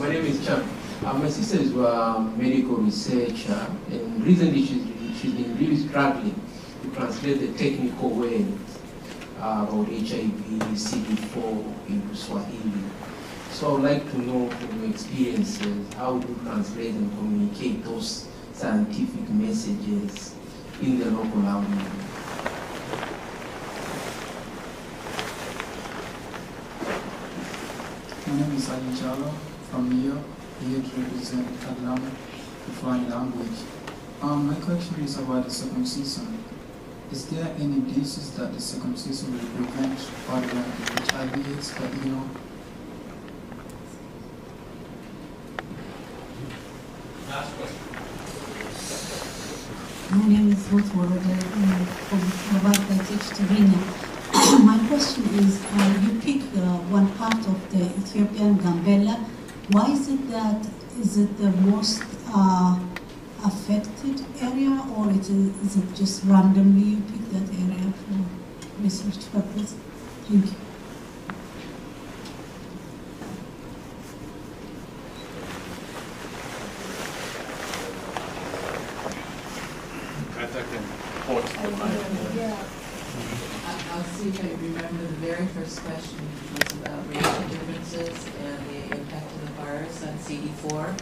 my name is Chan. My sister is a medical researcher, and recently she's been really struggling to translate the technical words about HIV, CD4 into Swahili. So I would like to know from your experiences, how do you translate and communicate those scientific messages in the local language? My name is Ali Jalo from New York, here to represent Kadlam, the foreign language. My question is about the circumcision. Is there any disease that the circumcision will prevent other than the HIV/AIDS that you know? Last question. My name is Ruth Warode from Slovak. I teach Tirina. My question is, you pick one part of the Ethiopian Gambela. Why is it that, is it the most affected area, or is it just randomly you pick that area for research purpose? Thank you. I'll see if I remember the very first question, which was about racial differences and the impact of the virus on CD4.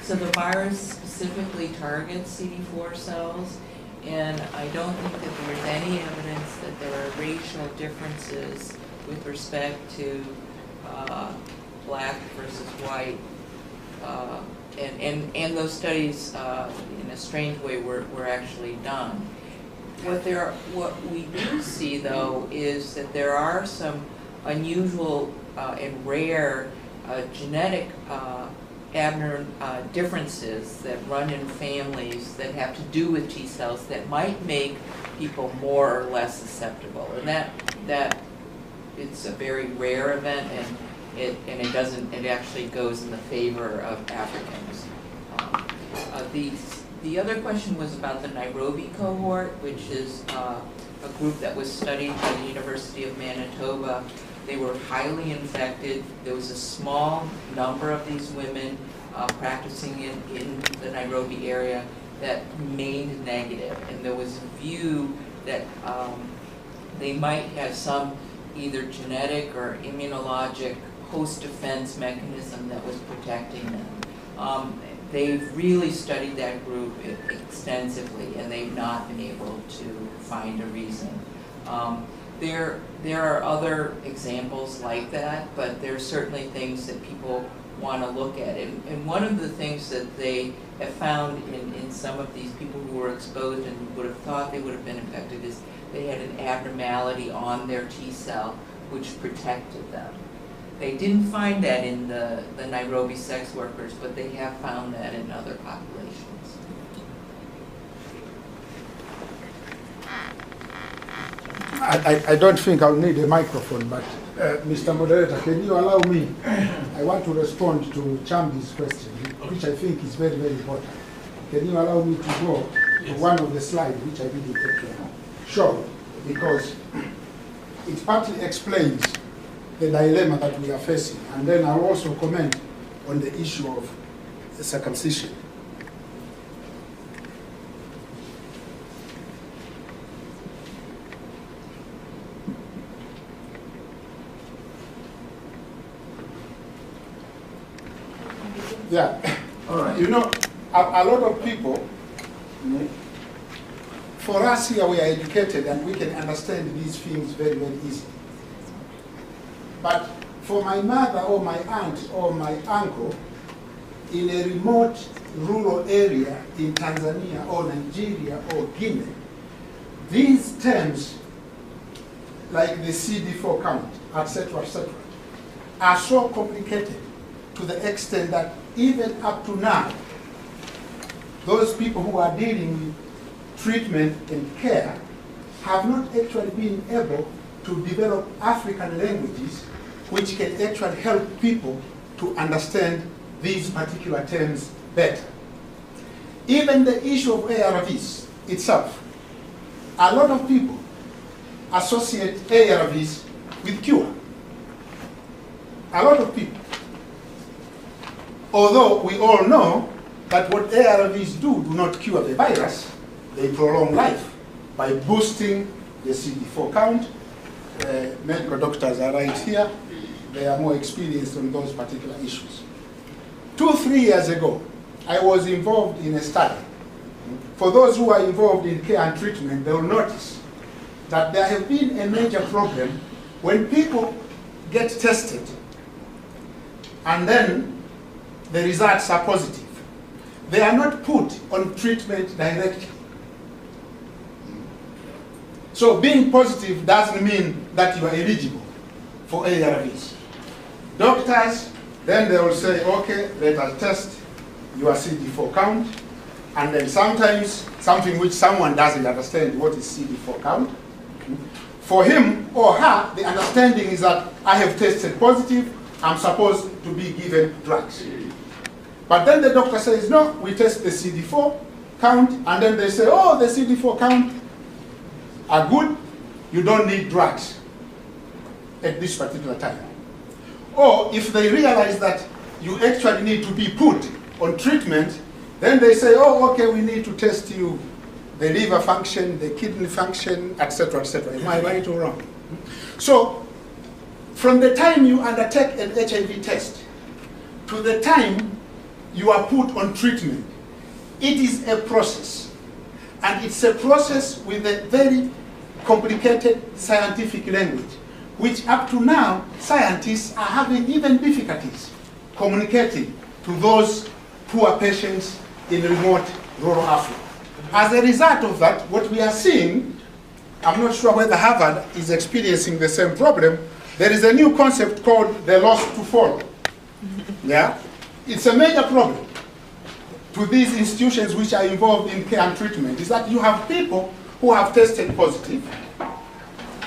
So the virus specifically targets CD4 cells, and I don't think that there is any evidence that there are racial differences with respect to black versus white. And those studies, in a strange way, were actually done. What we do see, though, is that there are some unusual and rare genetic differences that run in families that have to do with T cells that might make people more or less susceptible, and that it's a very rare event, and it actually goes in the favor of Africans. The other question was about the Nairobi cohort, which is a group that was studied by the University of Manitoba. They were highly infected. There was a small number of these women practicing in the Nairobi area that remained negative, and there was a view that they might have some either genetic or immunologic host defense mechanism that was protecting them. They've really studied that group extensively, and they've not been able to find a reason. There are other examples like that, but there are certainly things that people want to look at. And one of the things that they have found in some of these people who were exposed and would have thought they would have been infected is they had an abnormality on their T cell which protected them. They didn't find that in the Nairobi sex workers, but they have found that in other populations. I don't think I'll need a microphone, but Mr. Moderator, can you allow me? I want to respond to Chambi's question, which I think is very, very important. Can you allow me to go to one of the slides which I didn't show, because it partly explains the dilemma that we are facing, and then I'll also comment on the issue of the circumcision. Yeah, all right. You know, a lot of people, for us here, we are educated and we can understand these things very, very easily. But for my mother or my aunt or my uncle in a remote rural area in Tanzania or Nigeria or Guinea, these terms like the CD4 count, etc., are so complicated to the extent that even up to now, those people who are dealing with treatment and care have not actually been able to develop African languages which can actually help people to understand these particular terms better. Even the issue of ARVs itself, a lot of people associate ARVs with cure. A lot of people. Although we all know that what ARVs do not cure the virus, they prolong life by boosting the CD4 count. Medical doctors are right here. They are more experienced on those particular issues. 2-3 years ago, I was involved in a study. For those who are involved in care and treatment, they will notice that there have been a major problem when people get tested and then the results are positive. They are not put on treatment directly. So being positive doesn't mean that you are eligible for ARVs. Doctors, then they will say, okay, let us test your CD4 count. And then sometimes, something which someone doesn't understand, what is CD4 count. For him or her, the understanding is that I have tested positive, I'm supposed to be given drugs. But then the doctor says, no, we test the CD4 count, and then they say, oh, the CD4 count are good, you don't need drugs at this particular time. Or if they realize that you actually need to be put on treatment, then they say, oh, okay, we need to test you, the liver function, the kidney function, etc., etc. Am I right or wrong? So, from the time you undertake an HIV test to the time you are put on treatment, it is a process. And it's a process with a very complicated scientific language, which up to now, scientists are having even difficulties communicating to those poor patients in remote rural Africa. As a result of that, what we are seeing, I'm not sure whether Harvard is experiencing the same problem, there is a new concept called the loss to follow. Yeah? it's a major problem to these institutions which are involved in care and treatment, is that you have people who have tested positive.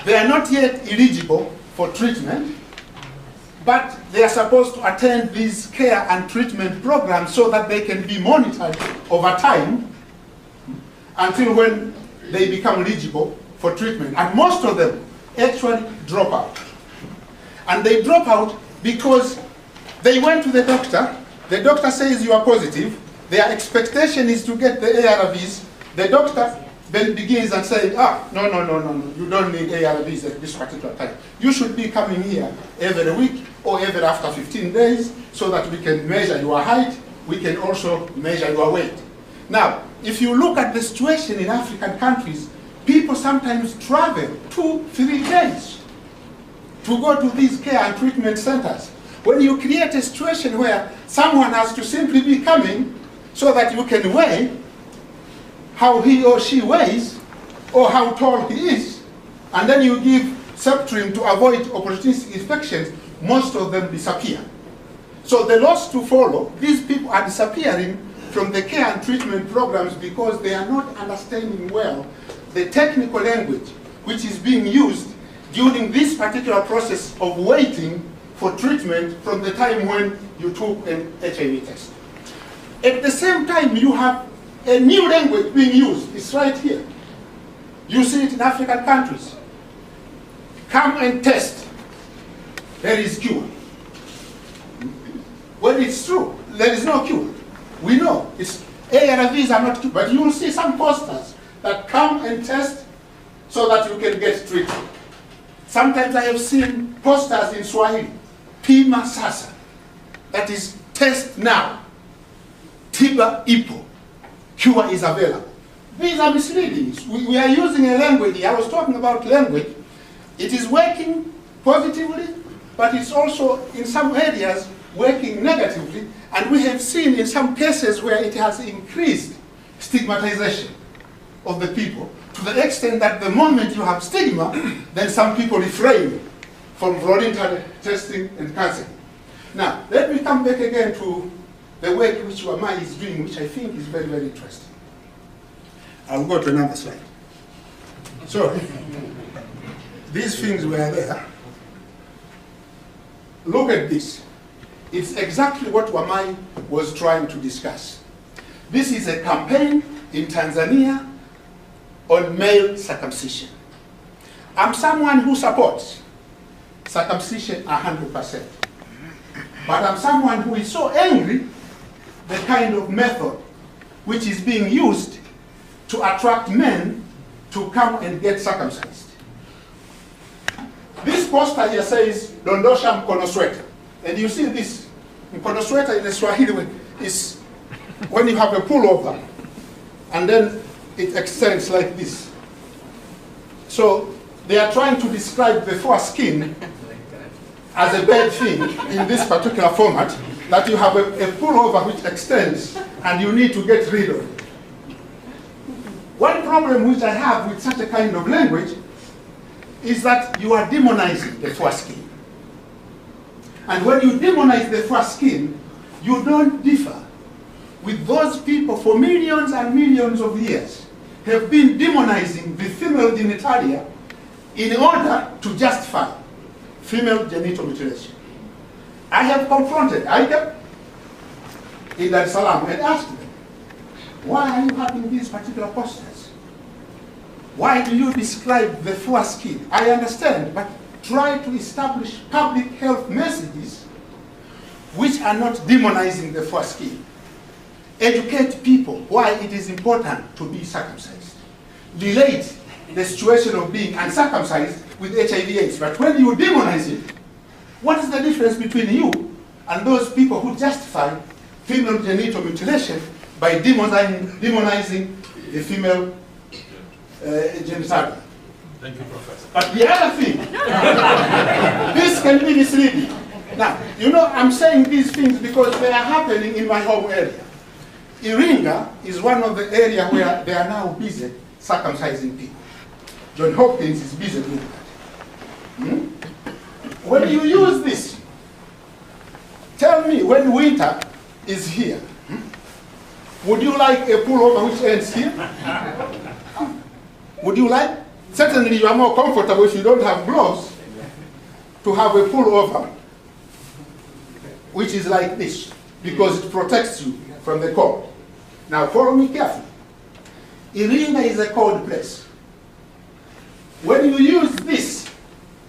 They are not yet eligible for treatment, but they are supposed to attend these care and treatment programs so that they can be monitored over time until when they become eligible for treatment. And most of them actually drop out. And they drop out because they went to the doctor says you are positive, their expectation is to get the ARVs, the doctor then begins and saying, no, you don't need ARVs at this particular time. You should be coming here every week or every after 15 days so that we can measure your height, we can also measure your weight. Now, if you look at the situation in African countries, people sometimes travel 2-3 days to go to these care and treatment centers. When you create a situation where someone has to simply be coming so that you can weigh how he or she weighs or how tall he is, and then you give Septrim to avoid opportunistic infections, most of them disappear. So the loss to follow, these people are disappearing from the care and treatment programs because they are not understanding well the technical language which is being used during this particular process of waiting for treatment from the time when you took an HIV test. At the same time, you have a new language being used. It's right here. You see it in African countries. Come and test. There is cure. Well, it's true. There is no cure. We know. ARVs are not cure. But you will see some posters that come and test so that you can get treated. Sometimes I have seen posters in Swahili. Pima sasa. That is, test now. Tiba ipo. Cure is available. These are misleading. We are using a language. I was talking about language. It is working positively, but it's also in some areas working negatively. And we have seen in some cases where it has increased stigmatization of the people to the extent that the moment you have stigma, then some people refrain from voluntary testing and counseling. Now, let me come back again to the work which UAMI is doing, which I think is very, very interesting. I'll go to another slide. So, these things were there. Look at this. It's exactly what UAMI was trying to discuss. This is a campaign in Tanzania on male circumcision. I'm someone who supports circumcision 100%. But I'm someone who is so angry the kind of method which is being used to attract men to come and get circumcised. This poster here says, Dondosha mkono sweta. And you see this, mkono sweta in the Swahili is when you have a pullover and then it extends like this. So they are trying to describe the foreskin as a bad thing in this particular format, that you have a pullover which extends and you need to get rid of it. One problem which I have with such a kind of language is that you are demonizing the foreskin. And when you demonize the foreskin, you don't differ with those people for millions and millions of years have been demonizing the female genitalia in order to justify female genital mutilation. I have confronted ICAP in Dar es Salaam and asked them, why are you having these particular posters? Why do you describe the foreskin? I understand, but try to establish public health messages which are not demonizing the foreskin. Educate people why it is important to be circumcised. Relate the situation of being uncircumcised with HIV/AIDS. But when you demonize it, what is the difference between you and those people who justify female genital mutilation by demonizing the female genitalia? Thank you, Professor. But the other thing, this can be misleading. Now, you know, I'm saying these things because they are happening in my home area. Iringa is one of the areas where they are now busy circumcising people. John Hopkins is busy doing that. When you use this, tell me when winter is here. Would you like a pullover which ends here? Would you like? Certainly you are more comfortable if you don't have gloves to have a pullover which is like this, because it protects you from the cold. Now follow me carefully. Iringa is a cold place. When you use this,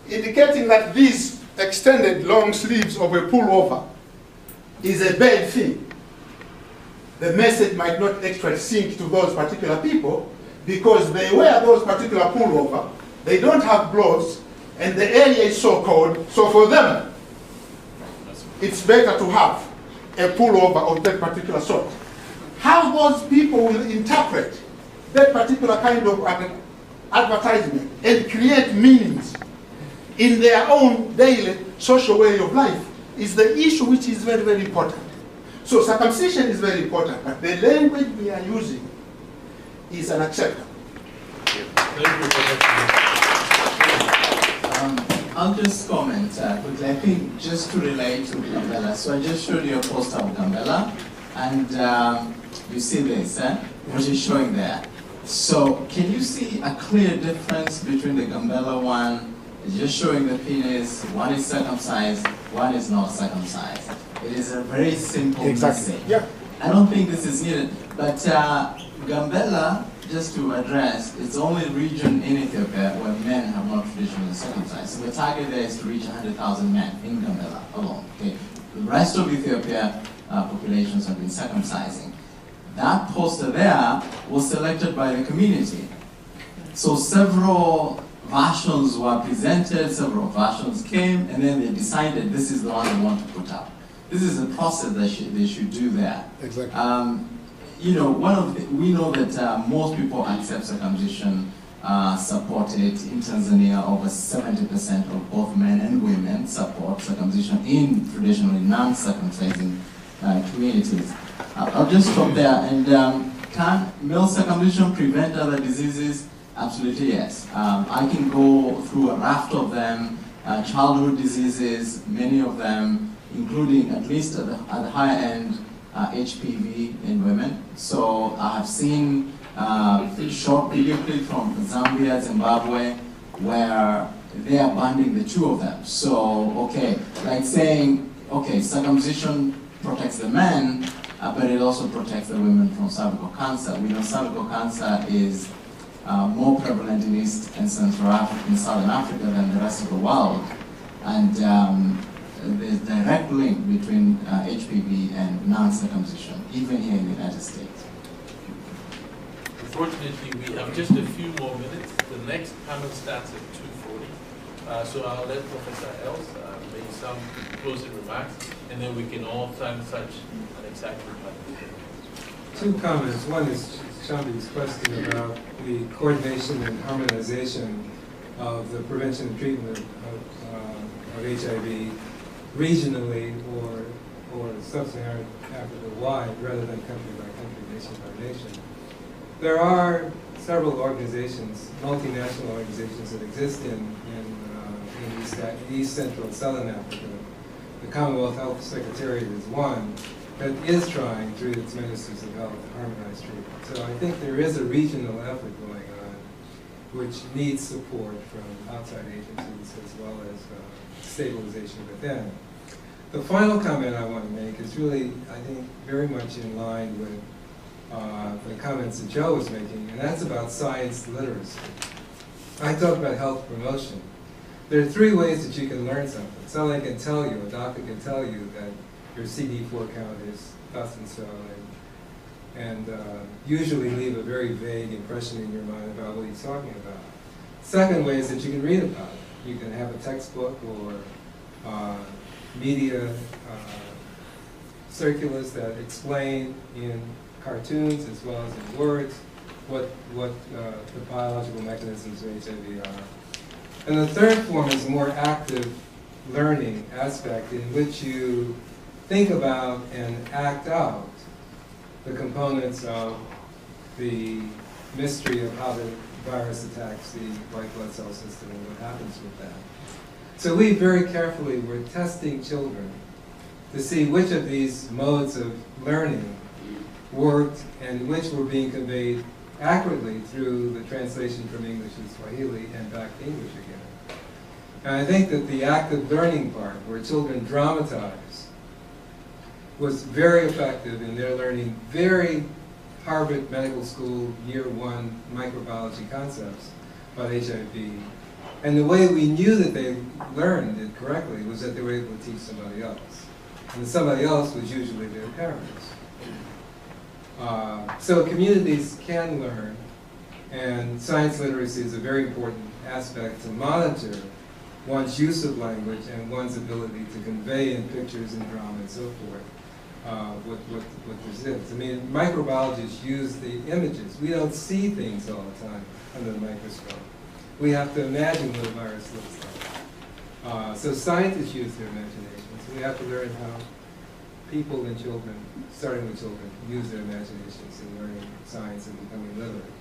indicating that these extended long sleeves of a pullover is a bad thing, the message might not actually sink to those particular people because they wear those particular pullover, they don't have gloves, and the area is so cold, so for them, it's better to have a pullover of that particular sort. How those people will interpret that particular kind of advertisement and create meanings in their own daily social way of life is the issue which is very, very important. So circumcision is very important, but the language we are using is unacceptable. I'll just comment quickly. I think just to relate to Gambella. So I just showed you a poster of Gambella, and you see this, what is showing there. So can you see a clear difference between the Gambella one, just showing the penis, one is circumcised, one is not circumcised? It is a very simple message. Yeah. I don't think this is needed, but Gambella, just to address, it's the only region in Ethiopia where men have not traditionally circumcised. So the target there is to reach 100,000 men in Gambella alone. Okay. The rest of Ethiopia populations have been circumcising. That poster there was selected by the community. So several versions were presented, several versions came, and then they decided this is the one they want to put up. This is a process that they should do there. Exactly. You know, we know that most people accept circumcision, support it. In Tanzania, over 70% of both men and women support circumcision in traditionally non-circumcising communities. I'll just stop there. And can male circumcision prevent other diseases? Absolutely yes. I can go through a raft of them, childhood diseases, many of them, including at least at the higher end, HPV in women. So I have seen short video clip from Zambia, Zimbabwe, where they are banding the two of them. So, okay, like saying, okay, circumcision protects the men, but it also protects the women from cervical cancer. We know cervical cancer is more prevalent in East and Central Africa, in Southern Africa than the rest of the world. And there's a direct link between HPV and non-circumcision, even here in the United States. Unfortunately, we have just a few more minutes. The next panel starts at 2:40. So I'll let Professor Els make some closing remarks, and then we can all time such an exciting panel. Two comments. One is Shambi's question about the coordination and harmonization of the prevention and treatment of HIV regionally or sub-Saharan Africa wide rather than country by country, nation by nation. There are several organizations, multinational organizations that exist in East Central and Southern Africa. The Commonwealth Health Secretariat is one that is trying through its ministers of health to harmonize treatment. So I think there is a regional effort going on which needs support from outside agencies as well as stabilization within. The final comment I want to make is really, I think, very much in line with the comments that Joe was making, and that's about science literacy. I talk about health promotion. There are three ways that you can learn something. Somebody can tell you, a doctor can tell you that your CD4 count is thus and so, and usually leave a very vague impression in your mind about what he's talking about. Second way is that you can read about it. You can have a textbook or media circulars that explain in cartoons as well as in words what the biological mechanisms of HIV are. And the third form is a more active learning aspect in which you think about and act out the components of the mystery of how the virus attacks the white blood cell system and what happens with that. So we very carefully were testing children to see which of these modes of learning worked and which were being conveyed accurately through the translation from English to Swahili and back to English again. And I think that the active learning part, where children dramatize, was very effective in their learning very Harvard Medical School Year 1 microbiology concepts about HIV. And the way we knew that they learned it correctly was that they were able to teach somebody else. And somebody else was usually their parents. So communities can learn, and science literacy is a very important aspect to monitor one's use of language and one's ability to convey in pictures and drama and so forth what this is. I mean, microbiologists use the images. We don't see things all the time under the microscope. We have to imagine what a virus looks like. So scientists use their imaginations. We have to learn how people and children, starting with children, use their imaginations in learning science and becoming literate.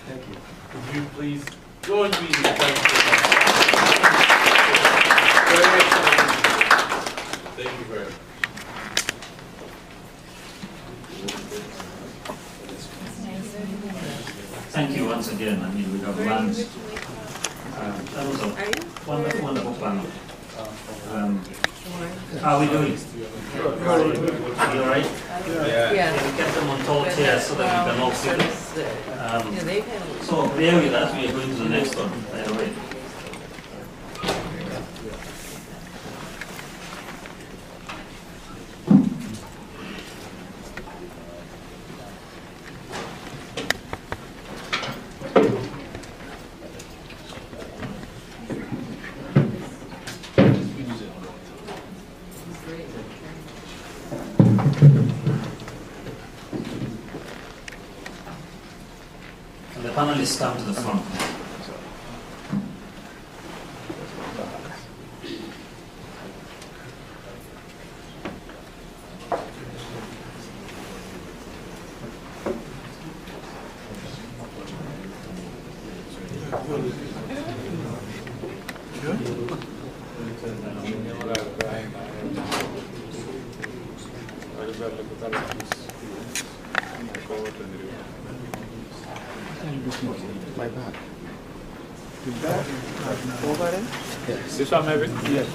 Thank you. Could you please join me in very excellent. Thank you very much. Thank you once again. I mean, we have learned. That was a wonderful, wonderful panel. How are we doing? You all right? Yeah. We kept them on top here so that we can all see them. So bear with us. We are going to the next one. By the way. Panelists come to the front. My bad. Is that over there? Yes. This one maybe? Yes.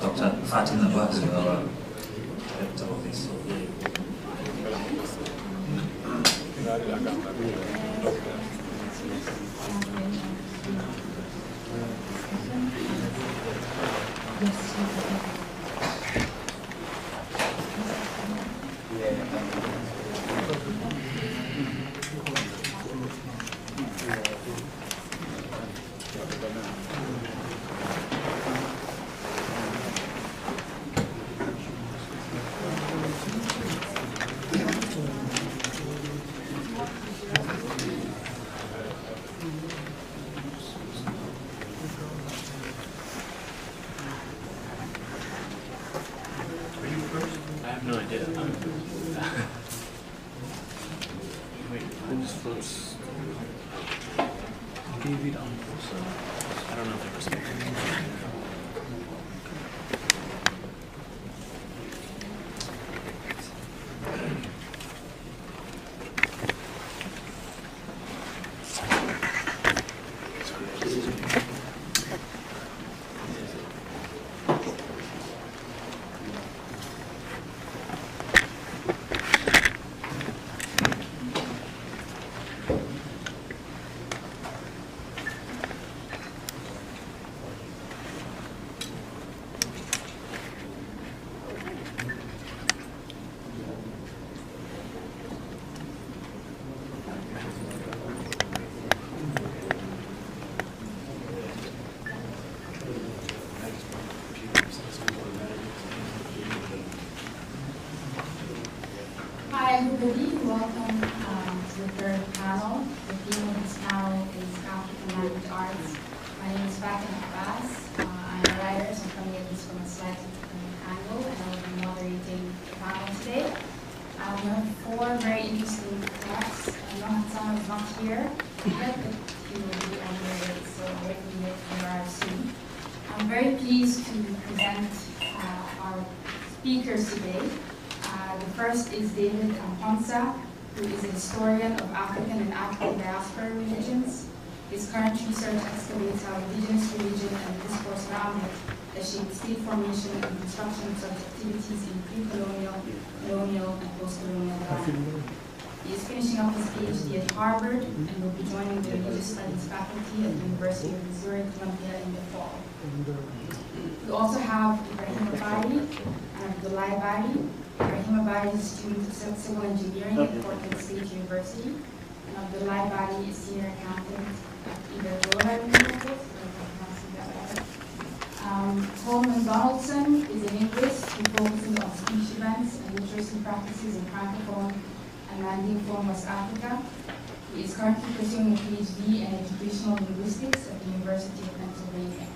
Dr. Fatima Batu, our director of this. No idea. Wait, who's first? David Ambrose. I don't know if I respect him. Hi everybody, welcome to the third cards. My name is Fatima Abbas. I'm a writer, so I'm coming at this from a slightly different angle, and I will be moderating the panel today. We have 4 very interesting talks. Nohan is not here yet, but he will be on the way, so hopefully he will arrive soon. I'm very pleased to present our speakers today. The first is David Amponsa, who is a historian of African and African diaspora religions. His current research excavates how indigenous religion and discourse around it has shaped state formation and construction of such activities in pre-colonial, colonial, and post-colonial Ghana. He is finishing up his PhD at Harvard and will be joining the religious studies faculty at the University of Missouri, Columbia in the fall. We also have Ibrahim Abadi and Abdullah Abadi. Ibrahim Abadi is a student of civil engineering at Portland State University, and Abdullah Abadi is senior accountant at either Rohan University, Coleman Donaldson is a linguist who focuses on speech events and literacy practices in Francophone and Mandingo West Africa. He is currently pursuing a PhD in educational linguistics at the University of Pennsylvania.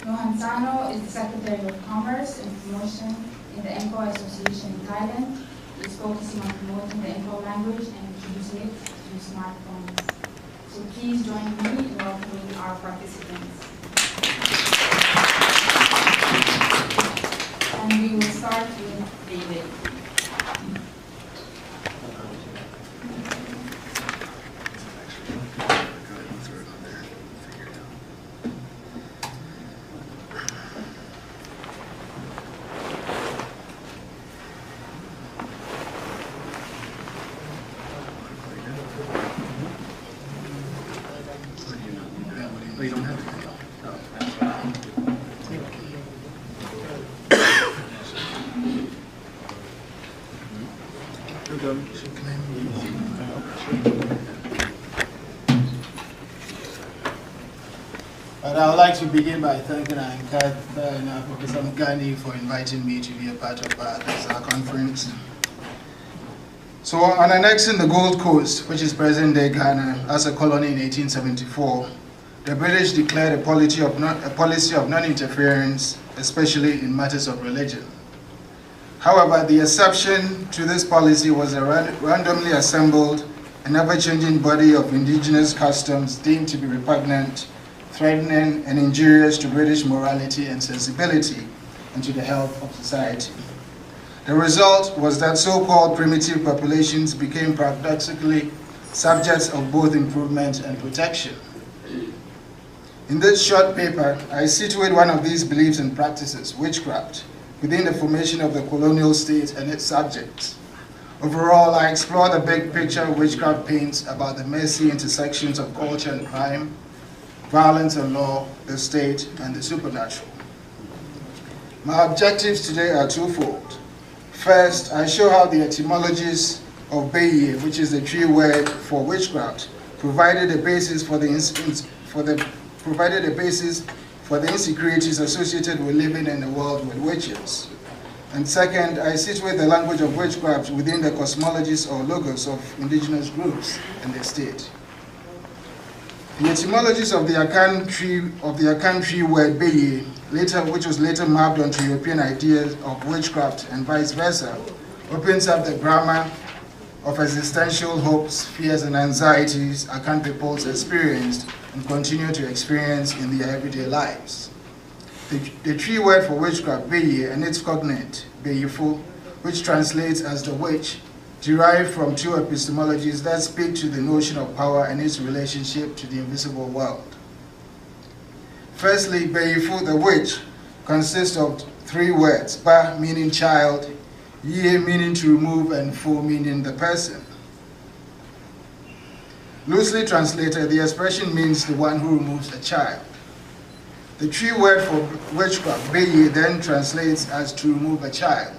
Nohan Sano is the Secretary of Commerce and Promotion in the Enko Association in Thailand. He is focusing on promoting the Enko language and introducing it to smartphones. So please join me in welcoming our participants. And we will start with David. I would like to begin by thanking Professor Mugani for inviting me to be a part of this conference. So on annexing the Gold Coast, which is present-day Ghana, as a colony in 1874, the British declared a policy of non-interference, especially in matters of religion. However, the exception to this policy was a randomly assembled and ever-changing body of indigenous customs deemed to be repugnant, threatening, and injurious to British morality and sensibility and to the health of society. The result was that so-called primitive populations became paradoxically subjects of both improvement and protection. In this short paper, I situate one of these beliefs and practices, witchcraft, within the formation of the colonial state and its subjects. Overall, I explore the big picture witchcraft paints about the messy intersections of culture and crime, violence and law, the state, and the supernatural. My objectives today are twofold. First, I show how the etymologies of Beye, which is the tree word for witchcraft, provided a basis for the insecurities associated with living in a world with witches. And second, I situate the language of witchcraft within the cosmologies or logos of indigenous groups in the state. The etymologies of the Akan tree word Beye, which was later mapped onto European ideas of witchcraft and vice versa, opens up the grammar of existential hopes, fears, and anxieties Akan peoples experienced and continue to experience in their everyday lives. The tree word for witchcraft, Beye, and its cognate, Beyefo, which translates as the witch, derived from two epistemologies that speak to the notion of power and its relationship to the invisible world. Firstly, Beyefo, the witch, consists of 3 words, Ba meaning child, Ye meaning to remove, and Fo meaning the person. Loosely translated, the expression means the one who removes a child. The tree word for witchcraft, Beye, then translates as to remove a child.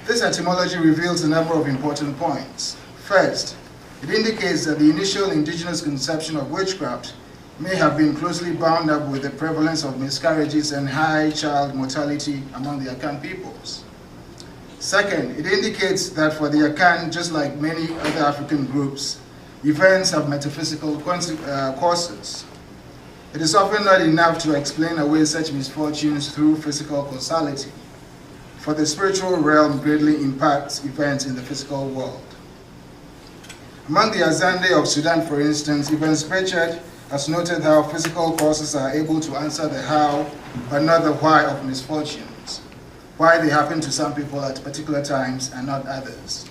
This etymology reveals a number of important points. First, it indicates that the initial indigenous conception of witchcraft may have been closely bound up with the prevalence of miscarriages and high child mortality among the Akan peoples. Second, it indicates that for the Akan, just like many other African groups, events have metaphysical causes. It is often not enough to explain away such misfortunes through physical causality, for the spiritual realm greatly impacts events in the physical world. Among the Azande of Sudan, for instance, Ibn Spechet has noted how physical causes are able to answer the how, but not the why of misfortunes, why they happen to some people at particular times and not others.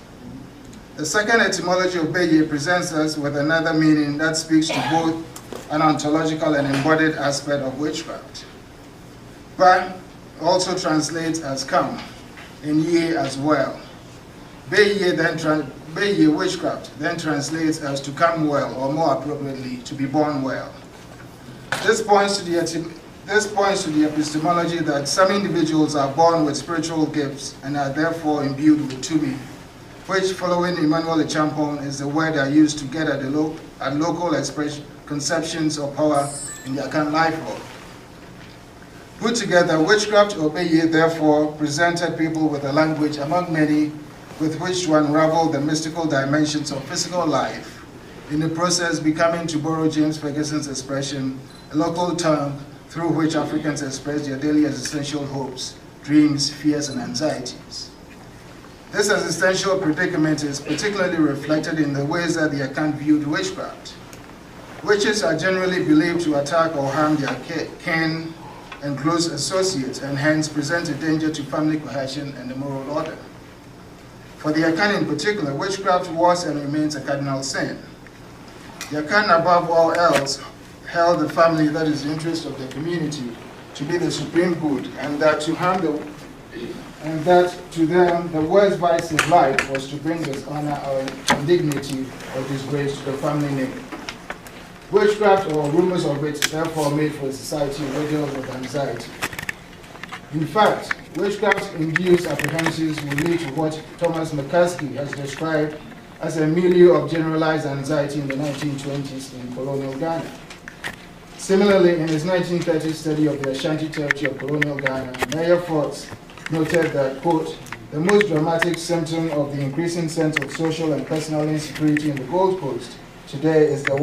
The second etymology of Beye presents us with another meaning that speaks to both an ontological and embodied aspect of witchcraft. Ba also translates as come, and ye as well. Beye witchcraft then translates as to come well, or more appropriately, to be born well. This points to the epistemology that some individuals are born with spiritual gifts and are therefore imbued with tumi, which, following Emmanuel Echampong, is the word I use to get at local expression, conceptions of power in the Akan life world. Put together, witchcraft or Beye therefore presented people with a language among many with which to unravel the mystical dimensions of physical life, in the process becoming, to borrow James Ferguson's expression, a local term through which Africans express their daily existential hopes, dreams, fears, and anxieties. This existential predicament is particularly reflected in the ways that the Akan viewed witchcraft. Witches are generally believed to attack or harm their kin and close associates, and hence present a danger to family cohesion and the moral order. For the Akan in particular, witchcraft was and remains a cardinal sin. The Akan, above all else, held the family, that is the interest of the community, to be the supreme good, and that to them the worst vice in life was to bring dishonor or indignity or disgrace to the family name. Witchcraft, or rumors of it, therefore made for a society riddled with anxiety. In fact, witchcraft-induced apprehensions will lead to what Thomas McCaskey has described as a milieu of generalized anxiety in the 1920s in colonial Ghana. Similarly, in his 1930s study of the Ashanti territory of colonial Ghana, Mayor Fox noted that, quote, the most dramatic symptom of the increasing sense of social and personal insecurity in the Gold Coast today is the